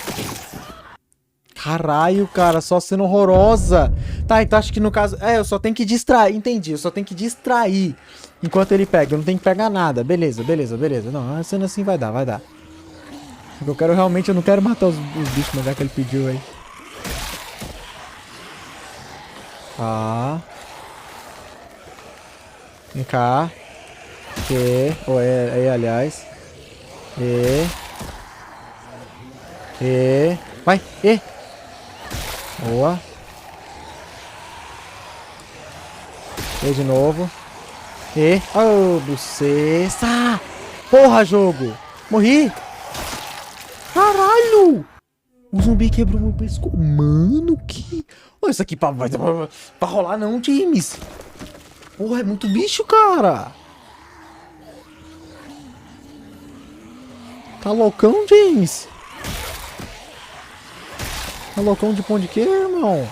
Caralho, cara, só sendo horrorosa. Tá, então acho que no caso... É, eu só tenho que distrair, entendi. Eu só tenho que distrair enquanto ele pega. Eu não tenho que pegar nada. Beleza. Não, sendo assim vai dar. Porque eu quero realmente... Eu não quero matar os bichos, mas é que ele pediu aí. Tá. Vem cá. Ou é, aliás. Vai, Boa. De novo. Oh, buceta. Porra, jogo. Morri. caralho! O zumbi quebrou meu pescoço. Mano, que... Olha isso aqui vai rolar não, James. Porra, é muito bicho, cara. Tá loucão, James? Tá loucão de pão de queijo, irmão?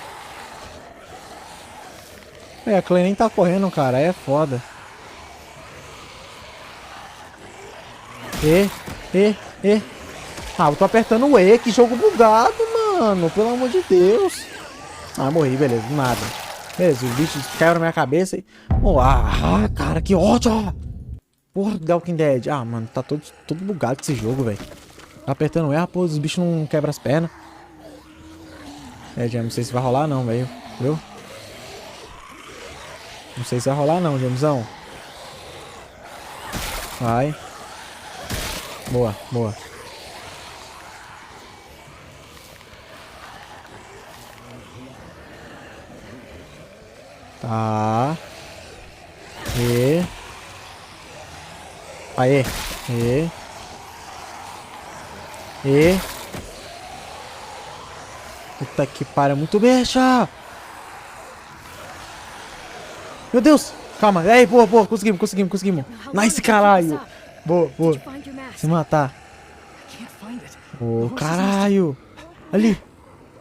É, a Clay nem tá correndo, cara. É foda. Ah, eu tô apertando o E. Que jogo bugado, mano. Pelo amor de Deus. Ah, morri, beleza. Do nada. Beleza, os bichos caíram na minha cabeça e... Oh, cara, que ódio. Porra, The Walking Dead. Ah, mano, tá todo bugado esse jogo, velho. Tá apertando o E, pô, os bichos não quebram as pernas. É, já não sei se vai rolar não, velho. Viu? Não sei se vai rolar não, Jamesão. Vai. Boa, boa. Tá. Aê. Puta que pariu, muito bicha! Meu Deus! Calma, aí, boa, conseguimos. Nice, caralho! Boa. Se matar. Ô, caralho! Ali!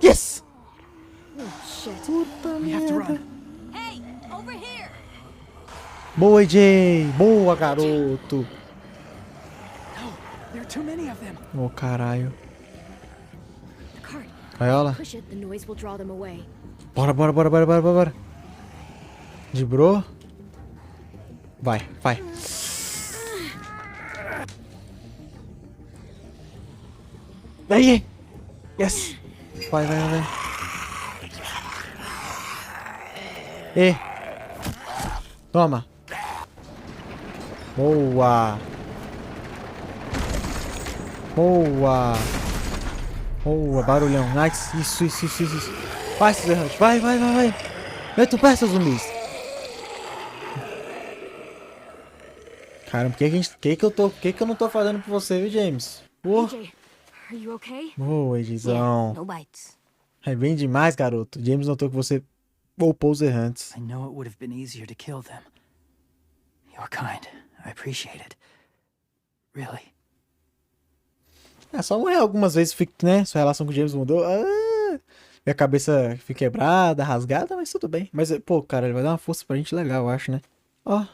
Yes! Puta merda! Boa, AJ! Boa, garoto! Ô, caralho! Gaiola? Bora. Dibrou? Vai. Aí! Yes! Vai. Toma! Boa, barulhão. Nice. Isso. Vai, Zerante. Vai. Vem tu perto, zumbis. Caramba, por que eu não tô fazendo por você, viu, James? AJ, are you okay? Boa, Edizão. No bites. É bem demais, garoto. James notou que você poupou os errantes. I know it would have been easier to kill them. You're kind. I appreciate it. Really. É, só morrer algumas vezes, né? Sua relação com o James mudou. Minha cabeça fica quebrada, rasgada, mas tudo bem. Mas, pô, cara, ele vai dar uma força pra gente legal, eu acho, né? Ó,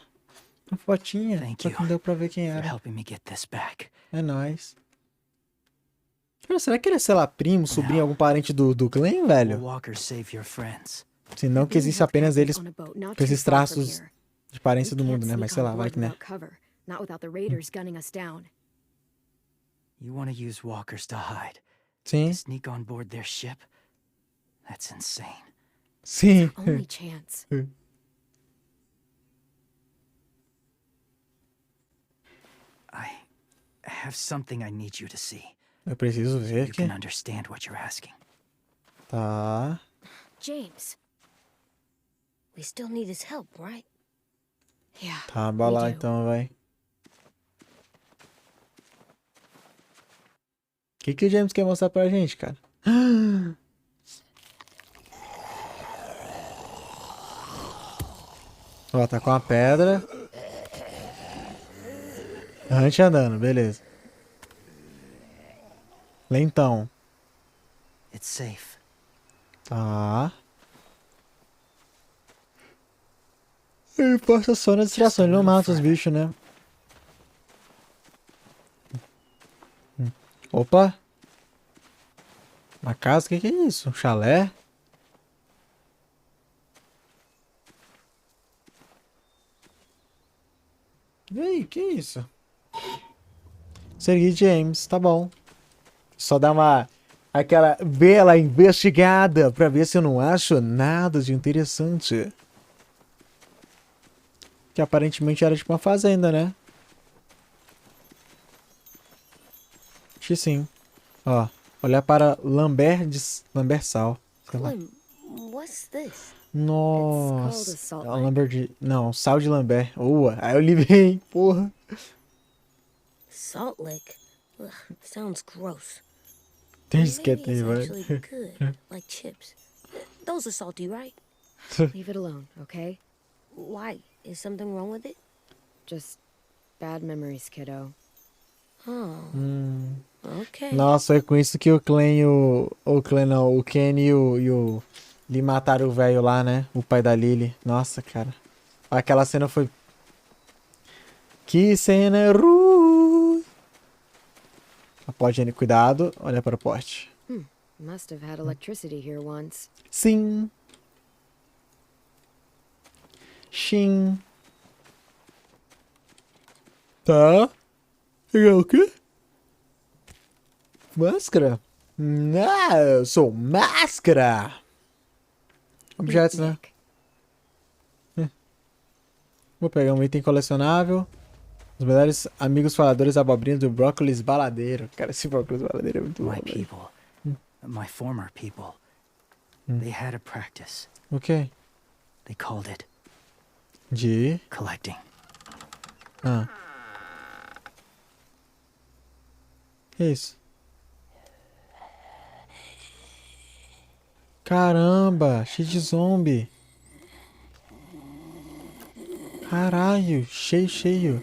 uma fotinha. Só que não deu pra ver quem era. É nóis. Cara, será que ele é, sei lá, primo, sobrinho, algum parente do Glenn, velho? Se não que existe apenas eles com esses traços de parência do mundo, né? Mas sei lá, vai que né. You want to use walkers to hide? Sim. Sneak on board their ship? That's insane. Sim. Only chance. I have something I need you to see. Eu preciso ver You aqui. can understand what you're asking. Tá. James. We still need his help, right? Yeah. Tá, bora lá we do. então, vai. O que o James quer mostrar pra gente, cara? Ó, tá com a pedra. A gente andando, beleza. Lentão. It's safe. Tá. Ele posta só na distração, ele não mata os bichos, né? Opa! Uma casa? O que é isso? Um chalé? E aí, que é isso? Segui James, tá bom. Só dá aquela bela investigada pra ver se eu não acho nada de interessante. Que aparentemente era tipo uma fazenda, né? Acho que sim. Ó, olhar para Lambersal. Clem, what's this? Nossa. called a salt Lamber de... Não, sal de Lambert. Boa. Aí eu li bem, porra. Salt lick? Ugh, sounds gross. Tem Maybe esquenta aí, it's vai. actually good, like chips. Those are salty, right? Leave it alone, okay? Why? Is something wrong with it? Just bad memories, kiddo. Oh, okay. Nossa, foi com isso que o Clan e o Clan não, o Ken e o Lee mataram o velho lá, né? O pai da Lily. Nossa, cara. Aquela cena foi... Que cena ruim. A porta, cuidado. Olha para o porte. Must have had electricity here once. Sim. Sim. Tá. Pegar o quê? Máscara? Não, eu sou máscara. Objetos, né? Vou pegar um item colecionável. Os melhores amigos faladores abobrinhos do brócolis baladeiro. Cara, esse brócolis baladeiro é muito bom, My velho. people, my former people, they had a practice. O quê? They called it De... collecting. Ah. Que isso? Caramba, cheio de zombie. Caralho, cheio.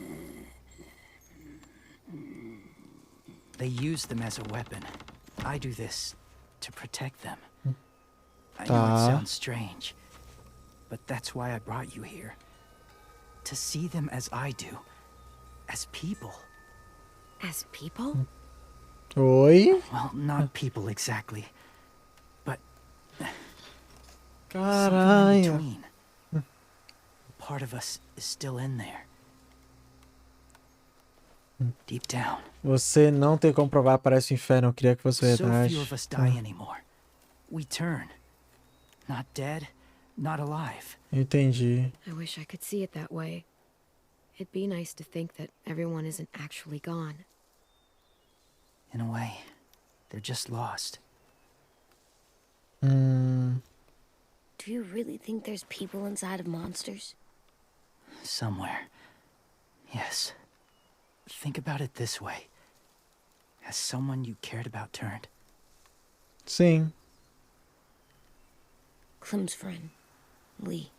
They use them as a weapon. I do this to protect them. I know it Tá. sounds strange, but that's why I brought you here. To see them as I do. As people. As people? Oi? Well, not people exactly, but something in Caralho. between. Part of us is still in there. Deep down. Você não tem como provar, parece o inferno. Eu queria que fosse So verdade. few of us die anymore. We turn. Not dead, not alive. Eu entendi. I wish I could see it that way. It'd be nice to think that everyone isn't actually gone. In a way, they're just lost. Do you really think there's people inside of monsters? Somewhere. Yes. Think about it this way. Has someone you cared about turned? Sim. Clem's friend, Lee.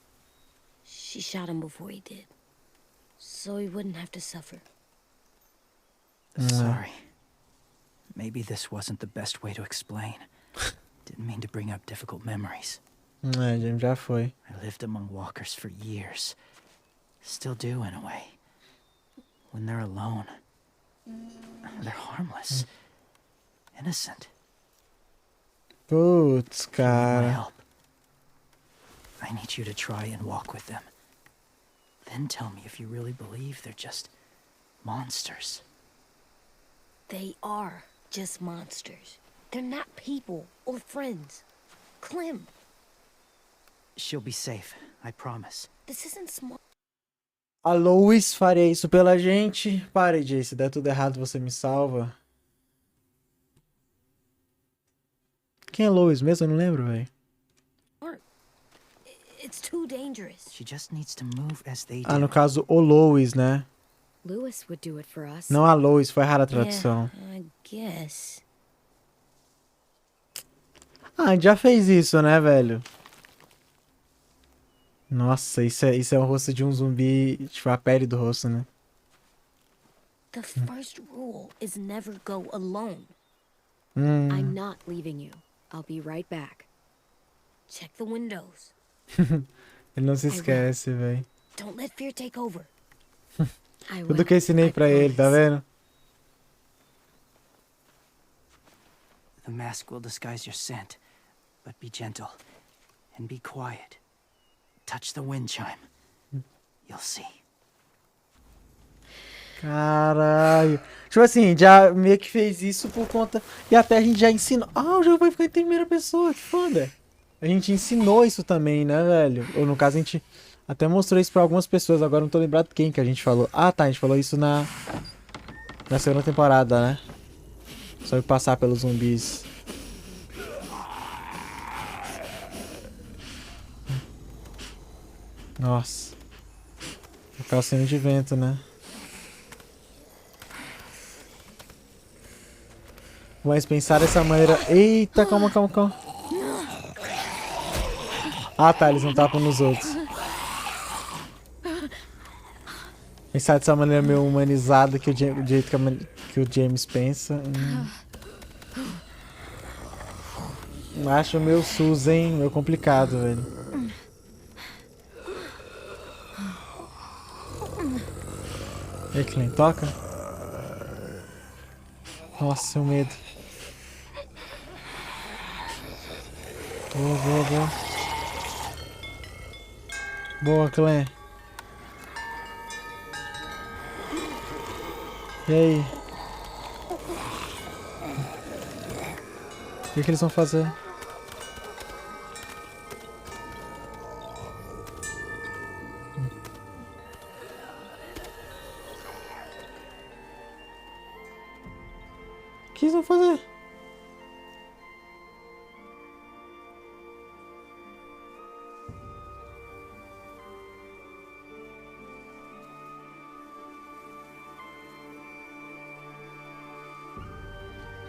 She shot him before he did. So he wouldn't have to suffer. Sorry. Maybe this wasn't the best way to explain. Didn't mean to bring up difficult memories. É, gente, já foi. I lived among walkers for years. Still do, in a way. When they're alone, they're harmless. Innocent. Putz, If you need my cara. help, I need you to try and walk with them. Then tell me if you really believe they're just monsters. They are just monsters. They're not people or friends. Clem, She'll be safe, I promise. this isn't small. A Lois faria isso pela gente. Pare, Jay. Se der tudo errado, você me salva. Quem é Lois mesmo? Eu não lembro, velho. It's too dangerous. She just needs to move as they do. Ah, no caso, o Lois, né? Lewis would do it for us. Não a Lois, foi errada a tradução. Yeah, I guess. Ah, a gente já fez isso, né, velho? Nossa, isso é o rosto de um zumbi, tipo, a pele do rosto, né? The first rule is never go alone. I'm not leaving you. I'll be right back. Check the windows. Ele não se esquece, velho. Don't let fear take over. I will. Tudo que eu ensinei I pra ele, tá promise. vendo? The mask will disguise your scent, but be gentle and be quiet. Touch the wind chime. You'll see. Caralho. Tipo assim, já meio que fez isso por conta... E até a gente já ensinou... Ah, o jogo vai ficar em primeira pessoa, que foda. A gente ensinou isso também, né, velho? Ou no caso, a gente até mostrou isso pra algumas pessoas. Agora não tô lembrado quem que a gente falou. Ah, tá, a gente falou isso na segunda temporada, né? Sobre passar pelos zumbis. Nossa. Aquela cena de vento, né? Mas pensar dessa maneira... Eita, calma, calma, calma. Ah, tá, eles não tapam nos outros. Pensar dessa maneira meio humanizada que o jeito que o James pensa. Acho meio sus, hein? Meio complicado, velho. E aí, Clem, toca? Nossa, o medo. Boa, boa, boa. Boa, Clem. E aí? O que eles vão fazer? O que eles vão fazer?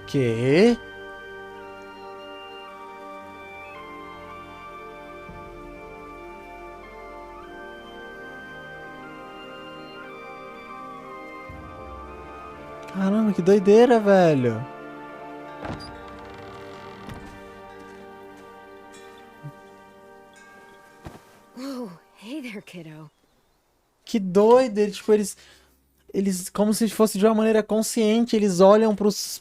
Quê? Caramba, que doideira, velho. Whoa, hey there, kiddo. Que doido, eles como se fosse de uma maneira consciente, eles olham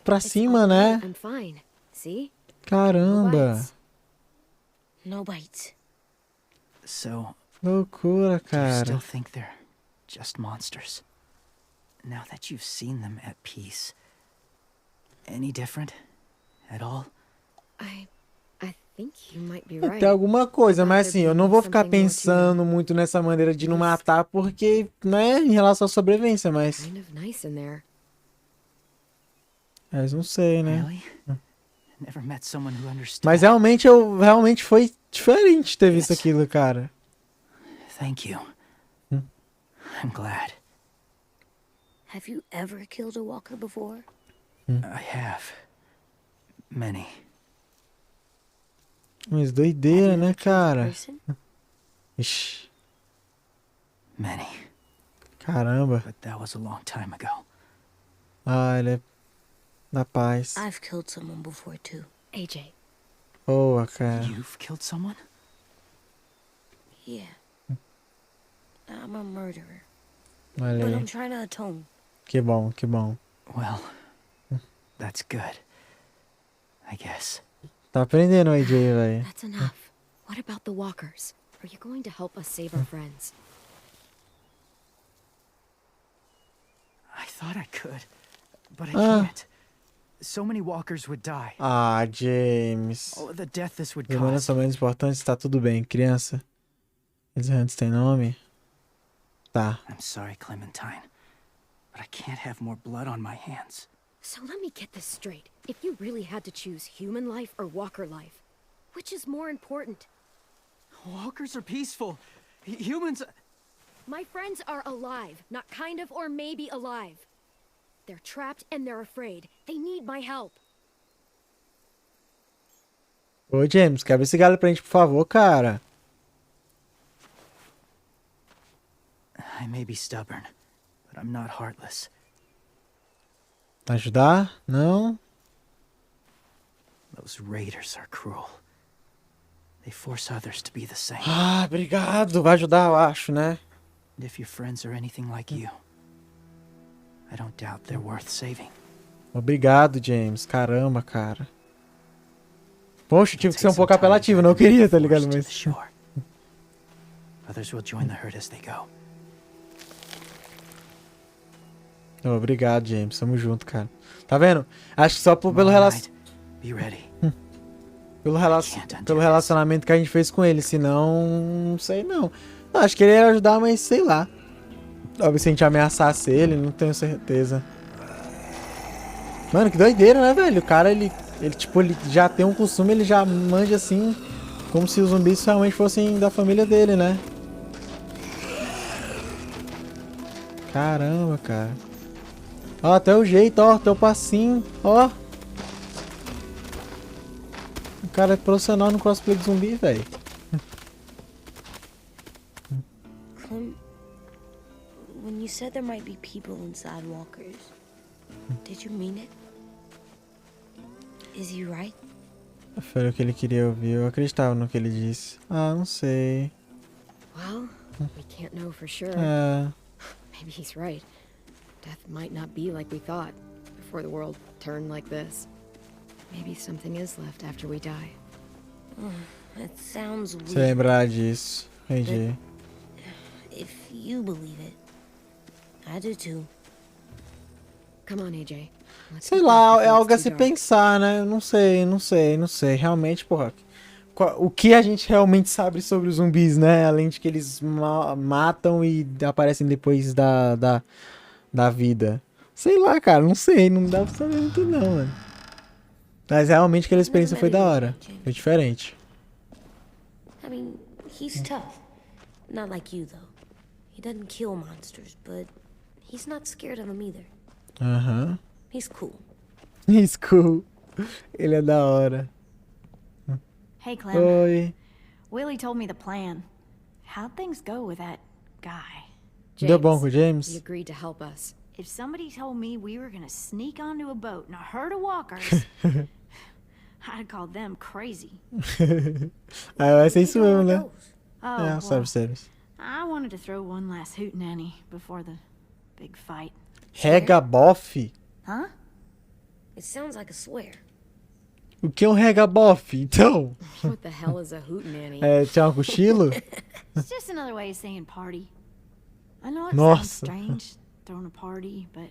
pra cima, né? I'm fine. See? Caramba. No bites. So, Loucura, do you still cara. think they're just monsters? Now that you've seen them at peace, any different at all? I think you might be right. Tem alguma coisa, mas assim, eu não vou ficar pensando muito nessa maneira de não matar, porque, né, em relação à sobrevivência, mas... Kind of nice in there. Mas não sei, né? Really? Never met someone who understood. Mas realmente foi diferente ter visto aquilo, cara. Thank you. I'm glad. Have you ever killed a walker before? I have. Many. Mas doideira, né, cara? Person? Ixi, Many. caramba. But that was a long time ago. Ah, ele é da paz. I've killed someone before too. AJ, Boa, cara. You've killed someone? Yeah. I'm a murderer. Olha But aí. I'm trying to atone. Que bom, que bom. Well, that's good. I guess. Tá aprendendo, AJ, velho. that's enough. What about the walkers? Are you going to help us save our friends? I thought I could, but I Ah. can't. So many walkers would die. Ah, James. Oh, the death this would Lembrando cause. são menos importantes, tá tudo bem. Criança. Eles antes têm nome? Tá. I'm sorry, Clementine, but I can't have more blood on my hands. So let me get this straight. If you really had to choose human life or walker life, which is more important? Walkers are peaceful. Humans... My friends are alive, not kind of or maybe alive. They're trapped and they're afraid. They need my help. Ô, James, quebra esse galho pra gente, por favor, cara. I may be stubborn, but I'm not heartless. Ajudar? Não? Those raiders are cruel. They force others to be the same. Ah, obrigado. Vai ajudar, eu acho, né? And if your friends are anything like you, I don't doubt they're worth saving. Obrigado, James. Caramba, cara. Poxa, eu tive que ser um pouco apelativo. Não queria, tá ligado? Mas... Sure. Others will join the herd as they go. Obrigado, James. Tamo junto, cara. Tá vendo? Acho que só pelo Be ready. pelo relacionamento que a gente fez com ele. Senão, não sei não. Não, acho que ele ia ajudar, mas sei lá. Talvez se a gente ameaçasse ele, não tenho certeza. Mano, que doideira, né, velho? O cara, ele já tem um costume, ele já manja assim, como se os zumbis realmente fossem da família dele, né? Caramba, cara. Ó, até o jeito, ó, até o passinho, ó. O cara é profissional no cosplay de zumbi, velho. Clem, when you said there might be people inside walkers, did you mean it? Is he right? Foi o que ele queria ouvir. Eu acreditava no que ele disse. Ah, não sei. Well, we can't know for sure. É. Maybe he's right. Death might not be like we thought before the world turned like this. Maybe something is left after we die. That sounds weird. Se lembrar disso. Entendi. If you believe it, I do too. Come on, AJ. Let's Sei get lá, back é before algo a it's se too dark. pensar, né? Eu não sei. Realmente, porra. O que a gente realmente sabe sobre os zumbis, né? Além de que eles matam e aparecem depois da vida. Sei lá, cara, não sei. Não dá pra saber muito não, mano. Mas realmente aquela experiência foi da hora. Foi diferente. I mean, he's tough. Not like you, though. He doesn't kill monsters, but he's not scared of them either. Aham. He's cool. It's cool. Ele é da hora. Hey, Clem. Oi. Willie told me the plan. How'd things go with that guy? Deu bom com o He James? agreed to help us. If somebody told me we were gonna sneak onto a boat in a herd of walkers, I'd call them crazy. Ah, vai ser isso mesmo, né? Oh, É, well, sabe, sério. I wanted to throw one last hootenanny before the big fight. Rega bofe? Huh? It sounds like a swear. O que é um rega bofe? Então, What the hell is a hootenanny? é, tinha um cochilo? It's just another way of saying party. I know it sounds Nossa. strange, throwing a party, but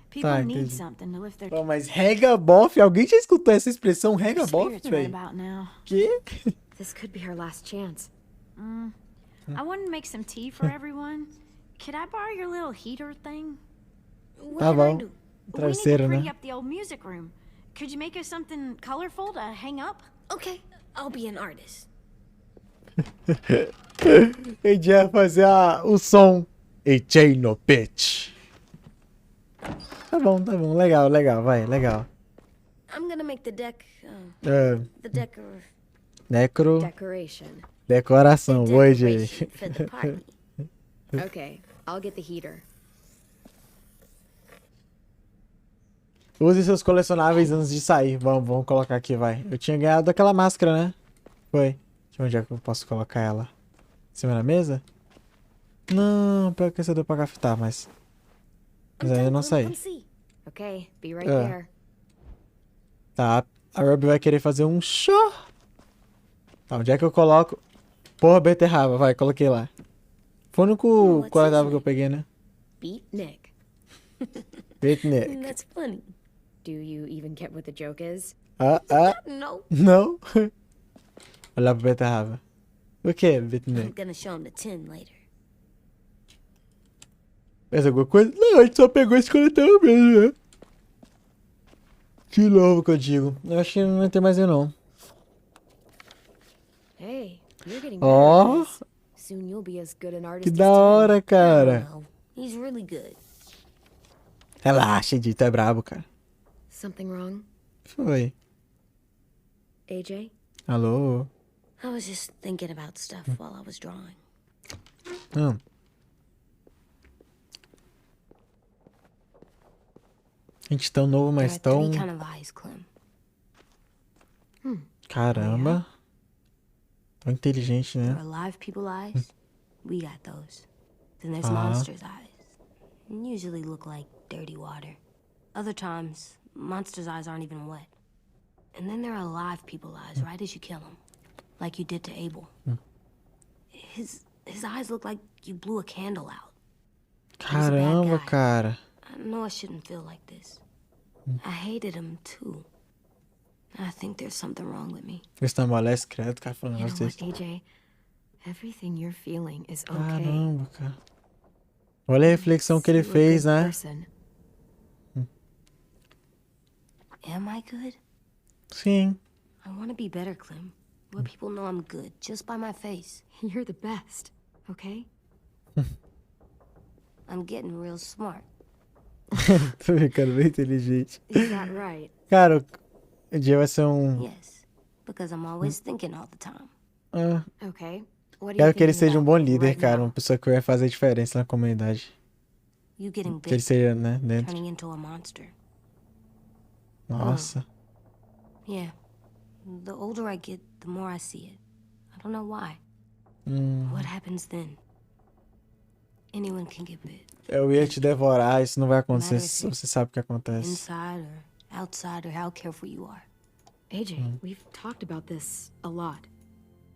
people Tá, need entendi. something to lift their Pô, mas rega bofe? Alguém já escutou essa expressão rega bofe, spirits right velho? about now. Que? This could be our last chance. I wanted to make some tea for everyone. Could I borrow your little heater thing? What Tá can I bom. do? We need to Travesseiro, pretty né? up the old music room. Could you make us something colorful to hang up? Okay, I'll be an artist. A gente vai fazer o som. AJ no pitch. Tá bom. Legal, vai, legal. I'm gonna make the deck, É, the decor, necro, Decoration. decoração. Oi, decoration gente. for the party. Okay, I'll get the heater. Use seus colecionáveis antes de sair. Vamos colocar aqui, vai. Eu tinha ganhado aquela máscara, né? Foi. Onde é que eu posso colocar ela? Em cima da mesa? Não, pior que você deu pra craftar, mas aí eu não saí. Come see. Okay, be right Yeah. there. Tá, a Ruby vai querer fazer um show. Tá, onde é que eu coloco? Porra, beterraba, vai, coloquei lá. Foi o único what's guardava this que eu peguei, né? Beat Nick. Beatnik. That's funny. Do you even get what the joke is? Ah, No, não. Olha pro beterraba. O que, I'm Beatnik? gonna show him the tin later. Fez alguma coisa? Não, a gente só pegou esse coletor mesmo, né? De novo que eu digo. Eu acho que não vai ter mais não. Hey, you're getting Oh. better at this. Soon you'll be as good an artist Que as da Tim. hora, I don't cara. know. He's really good. Relaxa, Edito, é brabo, cara. Something wrong, Foi. AJ? Alô? I was just thinking about stuff while I was drawing. Hum. Gente tão novo, There mas are tão... three kind of eyes, Clem. Caramba. Tão inteligente, There né? are live people eyes. We got those. Then there's Uh-huh. monsters' eyes. Usually look like dirty water. Other times, monsters' eyes aren't even wet. And then there are live people eyes, right as you kill them, like you did to Abel. His eyes look like you blew a candle out. He's a bad Caramba, guy. cara. I know I shouldn't feel like this. I hated him too. I think there's something wrong with me. Isso não molesta, credo, cara falando um You know negócio what, desse. AJ? Everything you're feeling is okay. Caramba, cara. Olha a reflexão que ele You're a fez, good né? person. Am I good? Sim. I want to be better, Clem. Let people know I'm good just by my face. You're the best, okay? I'm getting real smart. Tô ficando bem inteligente. Is that right? Cara, o dia vai ser um... Yes. Because I'm always thinking all the time. Ah, Okay. What are you quero que ele thinking seja um about bom líder, right cara. now? Uma pessoa que vai fazer diferença na comunidade. You getting Que ele big, seja, né, dentro. turning into a monster. Nossa. Yeah. The older I get, the more I see it. I don't know why. What happens then? Anyone can get bit. Eu ia te devorar, isso não vai acontecer. Você sabe o que acontece. Inside or outside or how careful you are. AJ, we've talked about this a lot.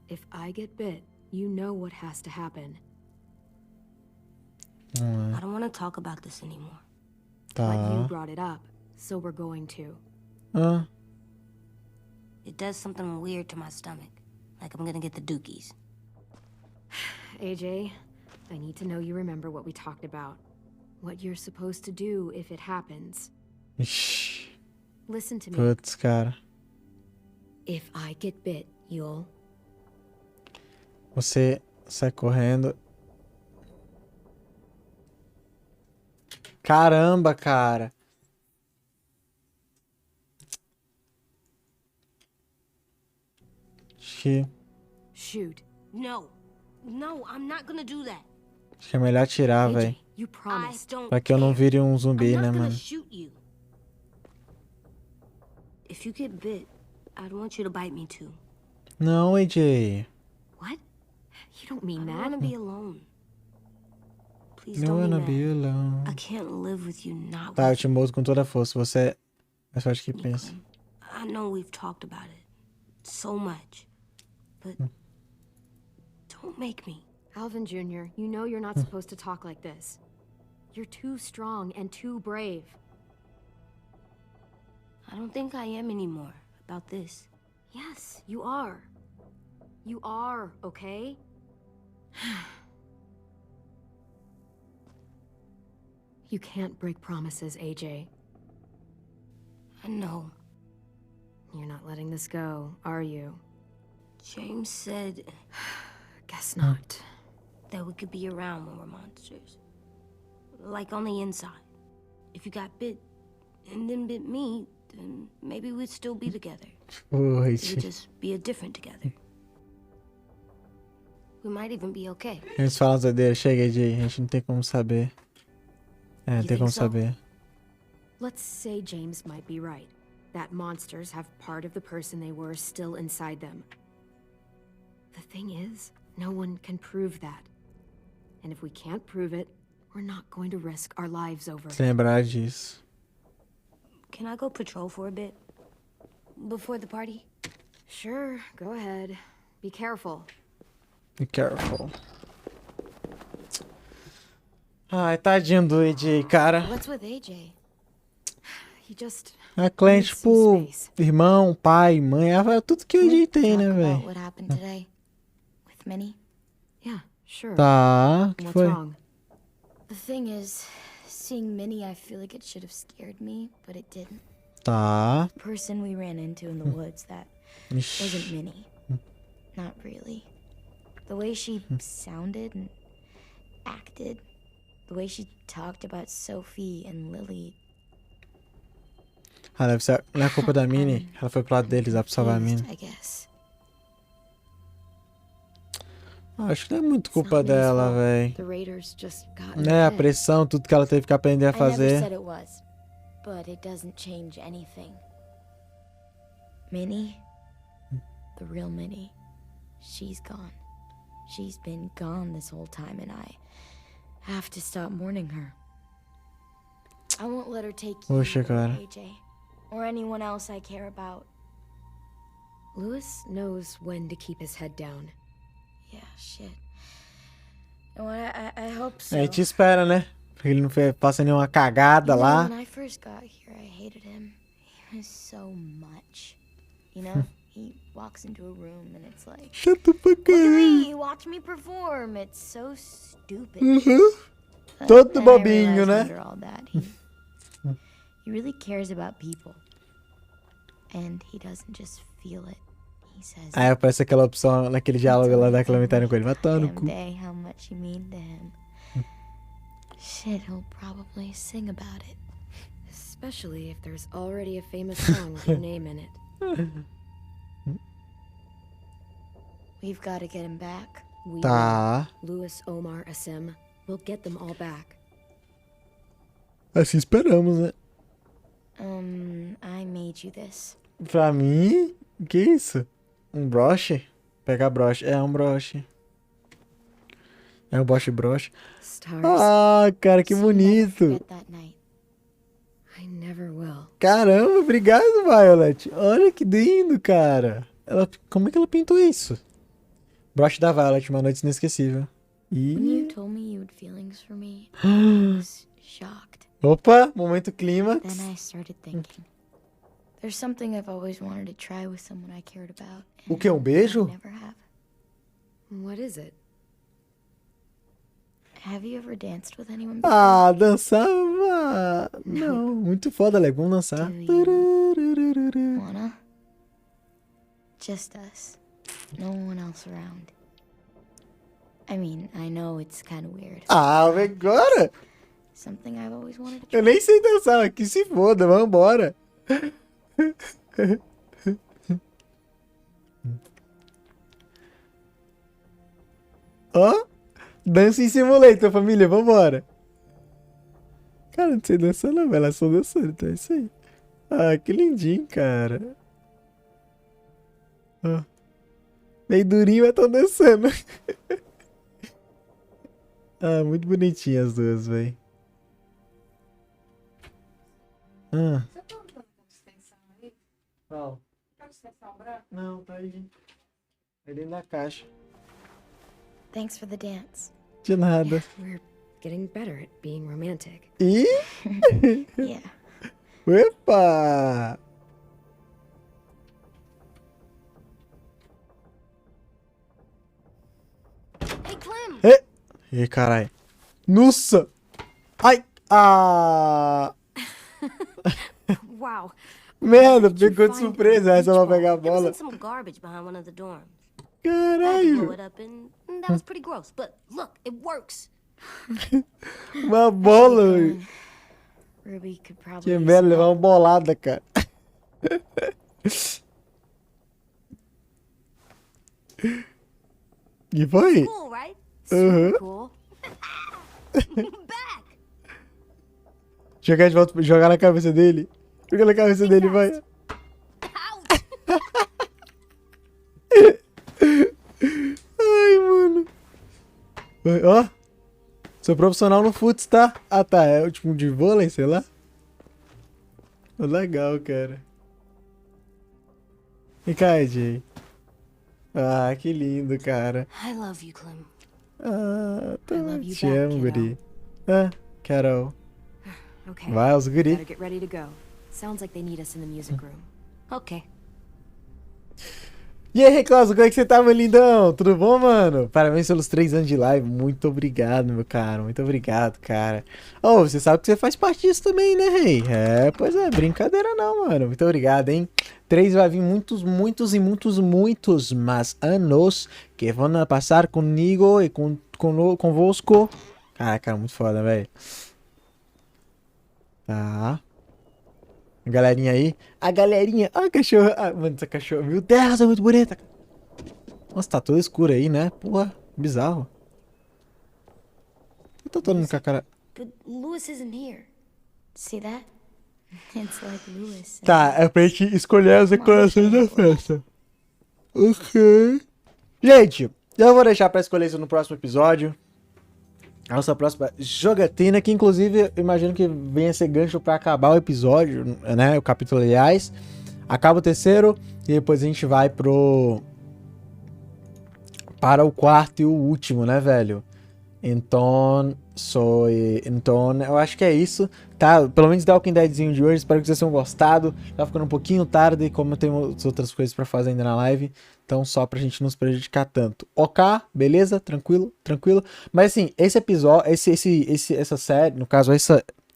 If I get bit, you know what has to happen. I don't want to talk about this anymore. But you Tá. brought it up, so we're going to. Ah, It does something weird to my stomach. Like I'm gonna get the dookies. AJ, I need to know you remember what we talked about. What you're supposed to do if it happens. ixi. Listen to me. Putz, cara. If I get bit, you'll... Você sai correndo. Caramba, cara. Shoot. No. No, I'm not gonna do that. Acho que é melhor tirar, velho. AJ, you I promised. don't Pra que eu não care. vire um I'm zumbi, not né, gonna mano? shoot you. If you get bit, I'd want you to bite me too. Não, AJ. What? You don't I mean don't that. wanna be alone. Please Não don't wanna be be mad. alone. I can't live with you not Tá, eu with te mudo com toda a força. Você é mais forte que me, pensa. Clem. I know we've talked about it so much, but don't make me. Alvin Jr., you know you're not supposed to talk like this. You're too strong and too brave. I don't think I am anymore about this. Yes, you are. You are, okay? You can't break promises, AJ. I know. You're not letting this go, are you? James said Guess not. that we could be around when we're monsters. Like on the inside. If you got bit and then bit me, then maybe we'd still be together. Oi, It would just be a different together. We might even be okay. eles falam dele. Chega, AJ. A gente não tem como saber. É, não You tem think como so? saber. Let's say James might be right. That monsters have part of the person they were still inside them. The thing is, no one can prove that. And if we can't prove it, we're not going to risk our lives over Se lembrar disso. Can I go patrol for a bit? Before the party? Sure, go ahead. Be careful. Be careful. Ai, tadinho do AJ, cara. What's with AJ? He just... A Clem, needs some tipo, space. irmão, pai, mãe, é tudo que o Can we AJ tem, né, talk about velho? what happened today with Minnie? Yeah, sure. Tá, o que What's foi? wrong? The thing is, seeing Minnie, I feel like it should have scared me, but it didn't. Tá. The person we ran into in the woods, that wasn't Ixi. Minnie. Not really. The way she sounded and acted, the way she talked about Sophie and Lily. Ah, deve ser. Não é culpa da Minnie. Ela foi pro lado deles lá pra salvar a Pleased, Minnie. I guess. Acho que não é muito It's culpa not Minnie's dela, fault. velho. The Raiders just got Né, a pressão, tudo que ela teve que aprender a I never fazer. said it was, but it doesn't change anything. Minnie, the real Minnie, she's gone. She's been gone this whole time, and I have to stop mourning her. I won't let her take you, Poxa, or cara. AJ, or anyone else I care about. Lewis knows when to keep his head down. Yeah, shit. You know what, I hope so. A gente espera, né? Porque ele não faça nenhuma cagada You know, lá. when I first got here, I hated him. He was so much. You know, he walks into a room and it's like, Chato pra look at caralho. me, watch me perform. It's so stupid. But Todo then I bobinho, realized né? Under all that, he really cares about people. And he doesn't just feel it. He says, Aí aparece aquela opção naquele diálogo lá da Clementine com ele. Vai tomar no damn cu. day how much you mean to him. Shit, he'll probably sing about it. Especially if there's already a famous song with your name in it. We've got to get him back. We Tá. will. Louis, Omar, Asim. We'll get them all back. Assim esperamos, né? I made you this. Pra mim? Que isso? Um broche? Pegar broche. É um broche. É um broche. Stars. Ah, cara, que So you never bonito. forget that night. I never will. Caramba, obrigado, Violet. Olha que lindo, cara. Como é que ela pintou isso? Broche da Violet, uma noite inesquecível. When you Ih. told me you had feelings for me, I was shocked. Opa, momento clímax. Then I started thinking. There's something I've always wanted to try with someone I cared about. O que, um and beijo? I never have. What is it? Have you ever danced with anyone before? Ah, dançava. Não, muito foda, Lego. Vamos dançar. Wanna? Just us. No one else around. I mean, I know it's kind of weird. Ah, agora? Something I've always wanted to try. Eu nem sei dançar, que se foda, vambora. Ó, dança em simulator, família, vambora. Cara, não sei dançar não, velho, elas são dançando, então é isso aí. Ah, que lindinho, cara. Ó. Meio durinho, mas tão dançando. Ah, muito bonitinhas as duas, velho. Ah. Qual? Não, tá aí. É dentro da caixa. Thanks for the dance. De nada. We're getting better at being romantic. E? Yeah. Epa! Hey, Clem! Ih, carai. Nossa! Ai! Ah! Wow. Merda, Did you pegou de find surpresa the essa pra beach pegar a ball? It was bola. in some garbage behind one of the dorms. I had to blow Caralho! it up and that was pretty gross. But look, it works. Uma bola! velho. Ruby could probably Que use merda, some levar uma help. bolada, cara. E foi? Cool, right? Uhum. Super cool. Back! Jogar de volta, jogar na cabeça dele. Jogar na cabeça dele, vai. Ai, mano. Vai, ó. Sou profissional no futs, tá? Ah, tá. É o tipo de vôlei, sei lá. Legal, cara. E cá, Jay. Ah, que lindo, cara. I love you, Clem. Ah, I love you te back, amo, kiddo. guri. Ah, Carol. Okay. Vai, os guri. Better get ready to go. Sounds like they need us in the music room. Okay. E aí, Reclauso, como é que você tá, meu lindão? Tudo bom, mano? Parabéns pelos 3 anos de live. Muito obrigado, meu cara. Muito obrigado, cara. Oh, você sabe que você faz parte disso também, né, rei? É, pois é, brincadeira não, mano. Muito obrigado, hein? 3 vai vir muitos mais anos que vão passar comigo e convosco. Caraca, muito foda, velho. Tá. A galerinha aí. A galerinha. Ah, cachorro. Ah, mano, essa cachorra. Meu Deus, é muito bonita. Nossa, tá toda escura aí, né? Porra, bizarro. Eu tô todo mundo com a cara. But Louis isn't here. See that? It's like Louis. Tá, é pra gente escolher as decorações da festa. Ok. Gente, eu vou deixar pra escolher isso no próximo episódio. A nossa próxima jogatina, que inclusive eu imagino que venha ser gancho pra acabar o episódio, né? O capítulo, aliás. Acaba o terceiro e depois a gente vai para o quarto e o último, né, velho? Então, eu acho que é isso, tá? Pelo menos The Walking Deadzinho de hoje. Espero que vocês tenham gostado. Tá ficando um pouquinho tarde, como eu tenho outras coisas pra fazer ainda na live. Então, só pra gente não se prejudicar tanto. Ok, beleza? Tranquilo, tranquilo. Mas assim, esse episódio, essa série, no caso,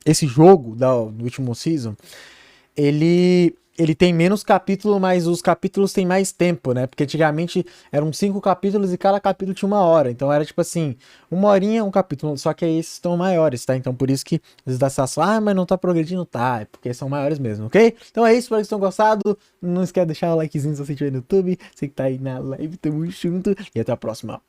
esse jogo do último season, ele ele tem menos capítulo, mas os capítulos têm mais tempo, né? Porque antigamente eram 5 capítulos e cada capítulo tinha 1 hora. Então era tipo assim, 1 horinha, um capítulo. Só que aí esses estão maiores, tá? Então por isso que às vezes dá sensação, mas não tá progredindo, tá? É porque são maiores mesmo, ok? Então é isso, espero que vocês tenham gostado. Não esquece de deixar o likezinho se você estiver no YouTube. Você que tá aí na live, tamo junto. E até a próxima.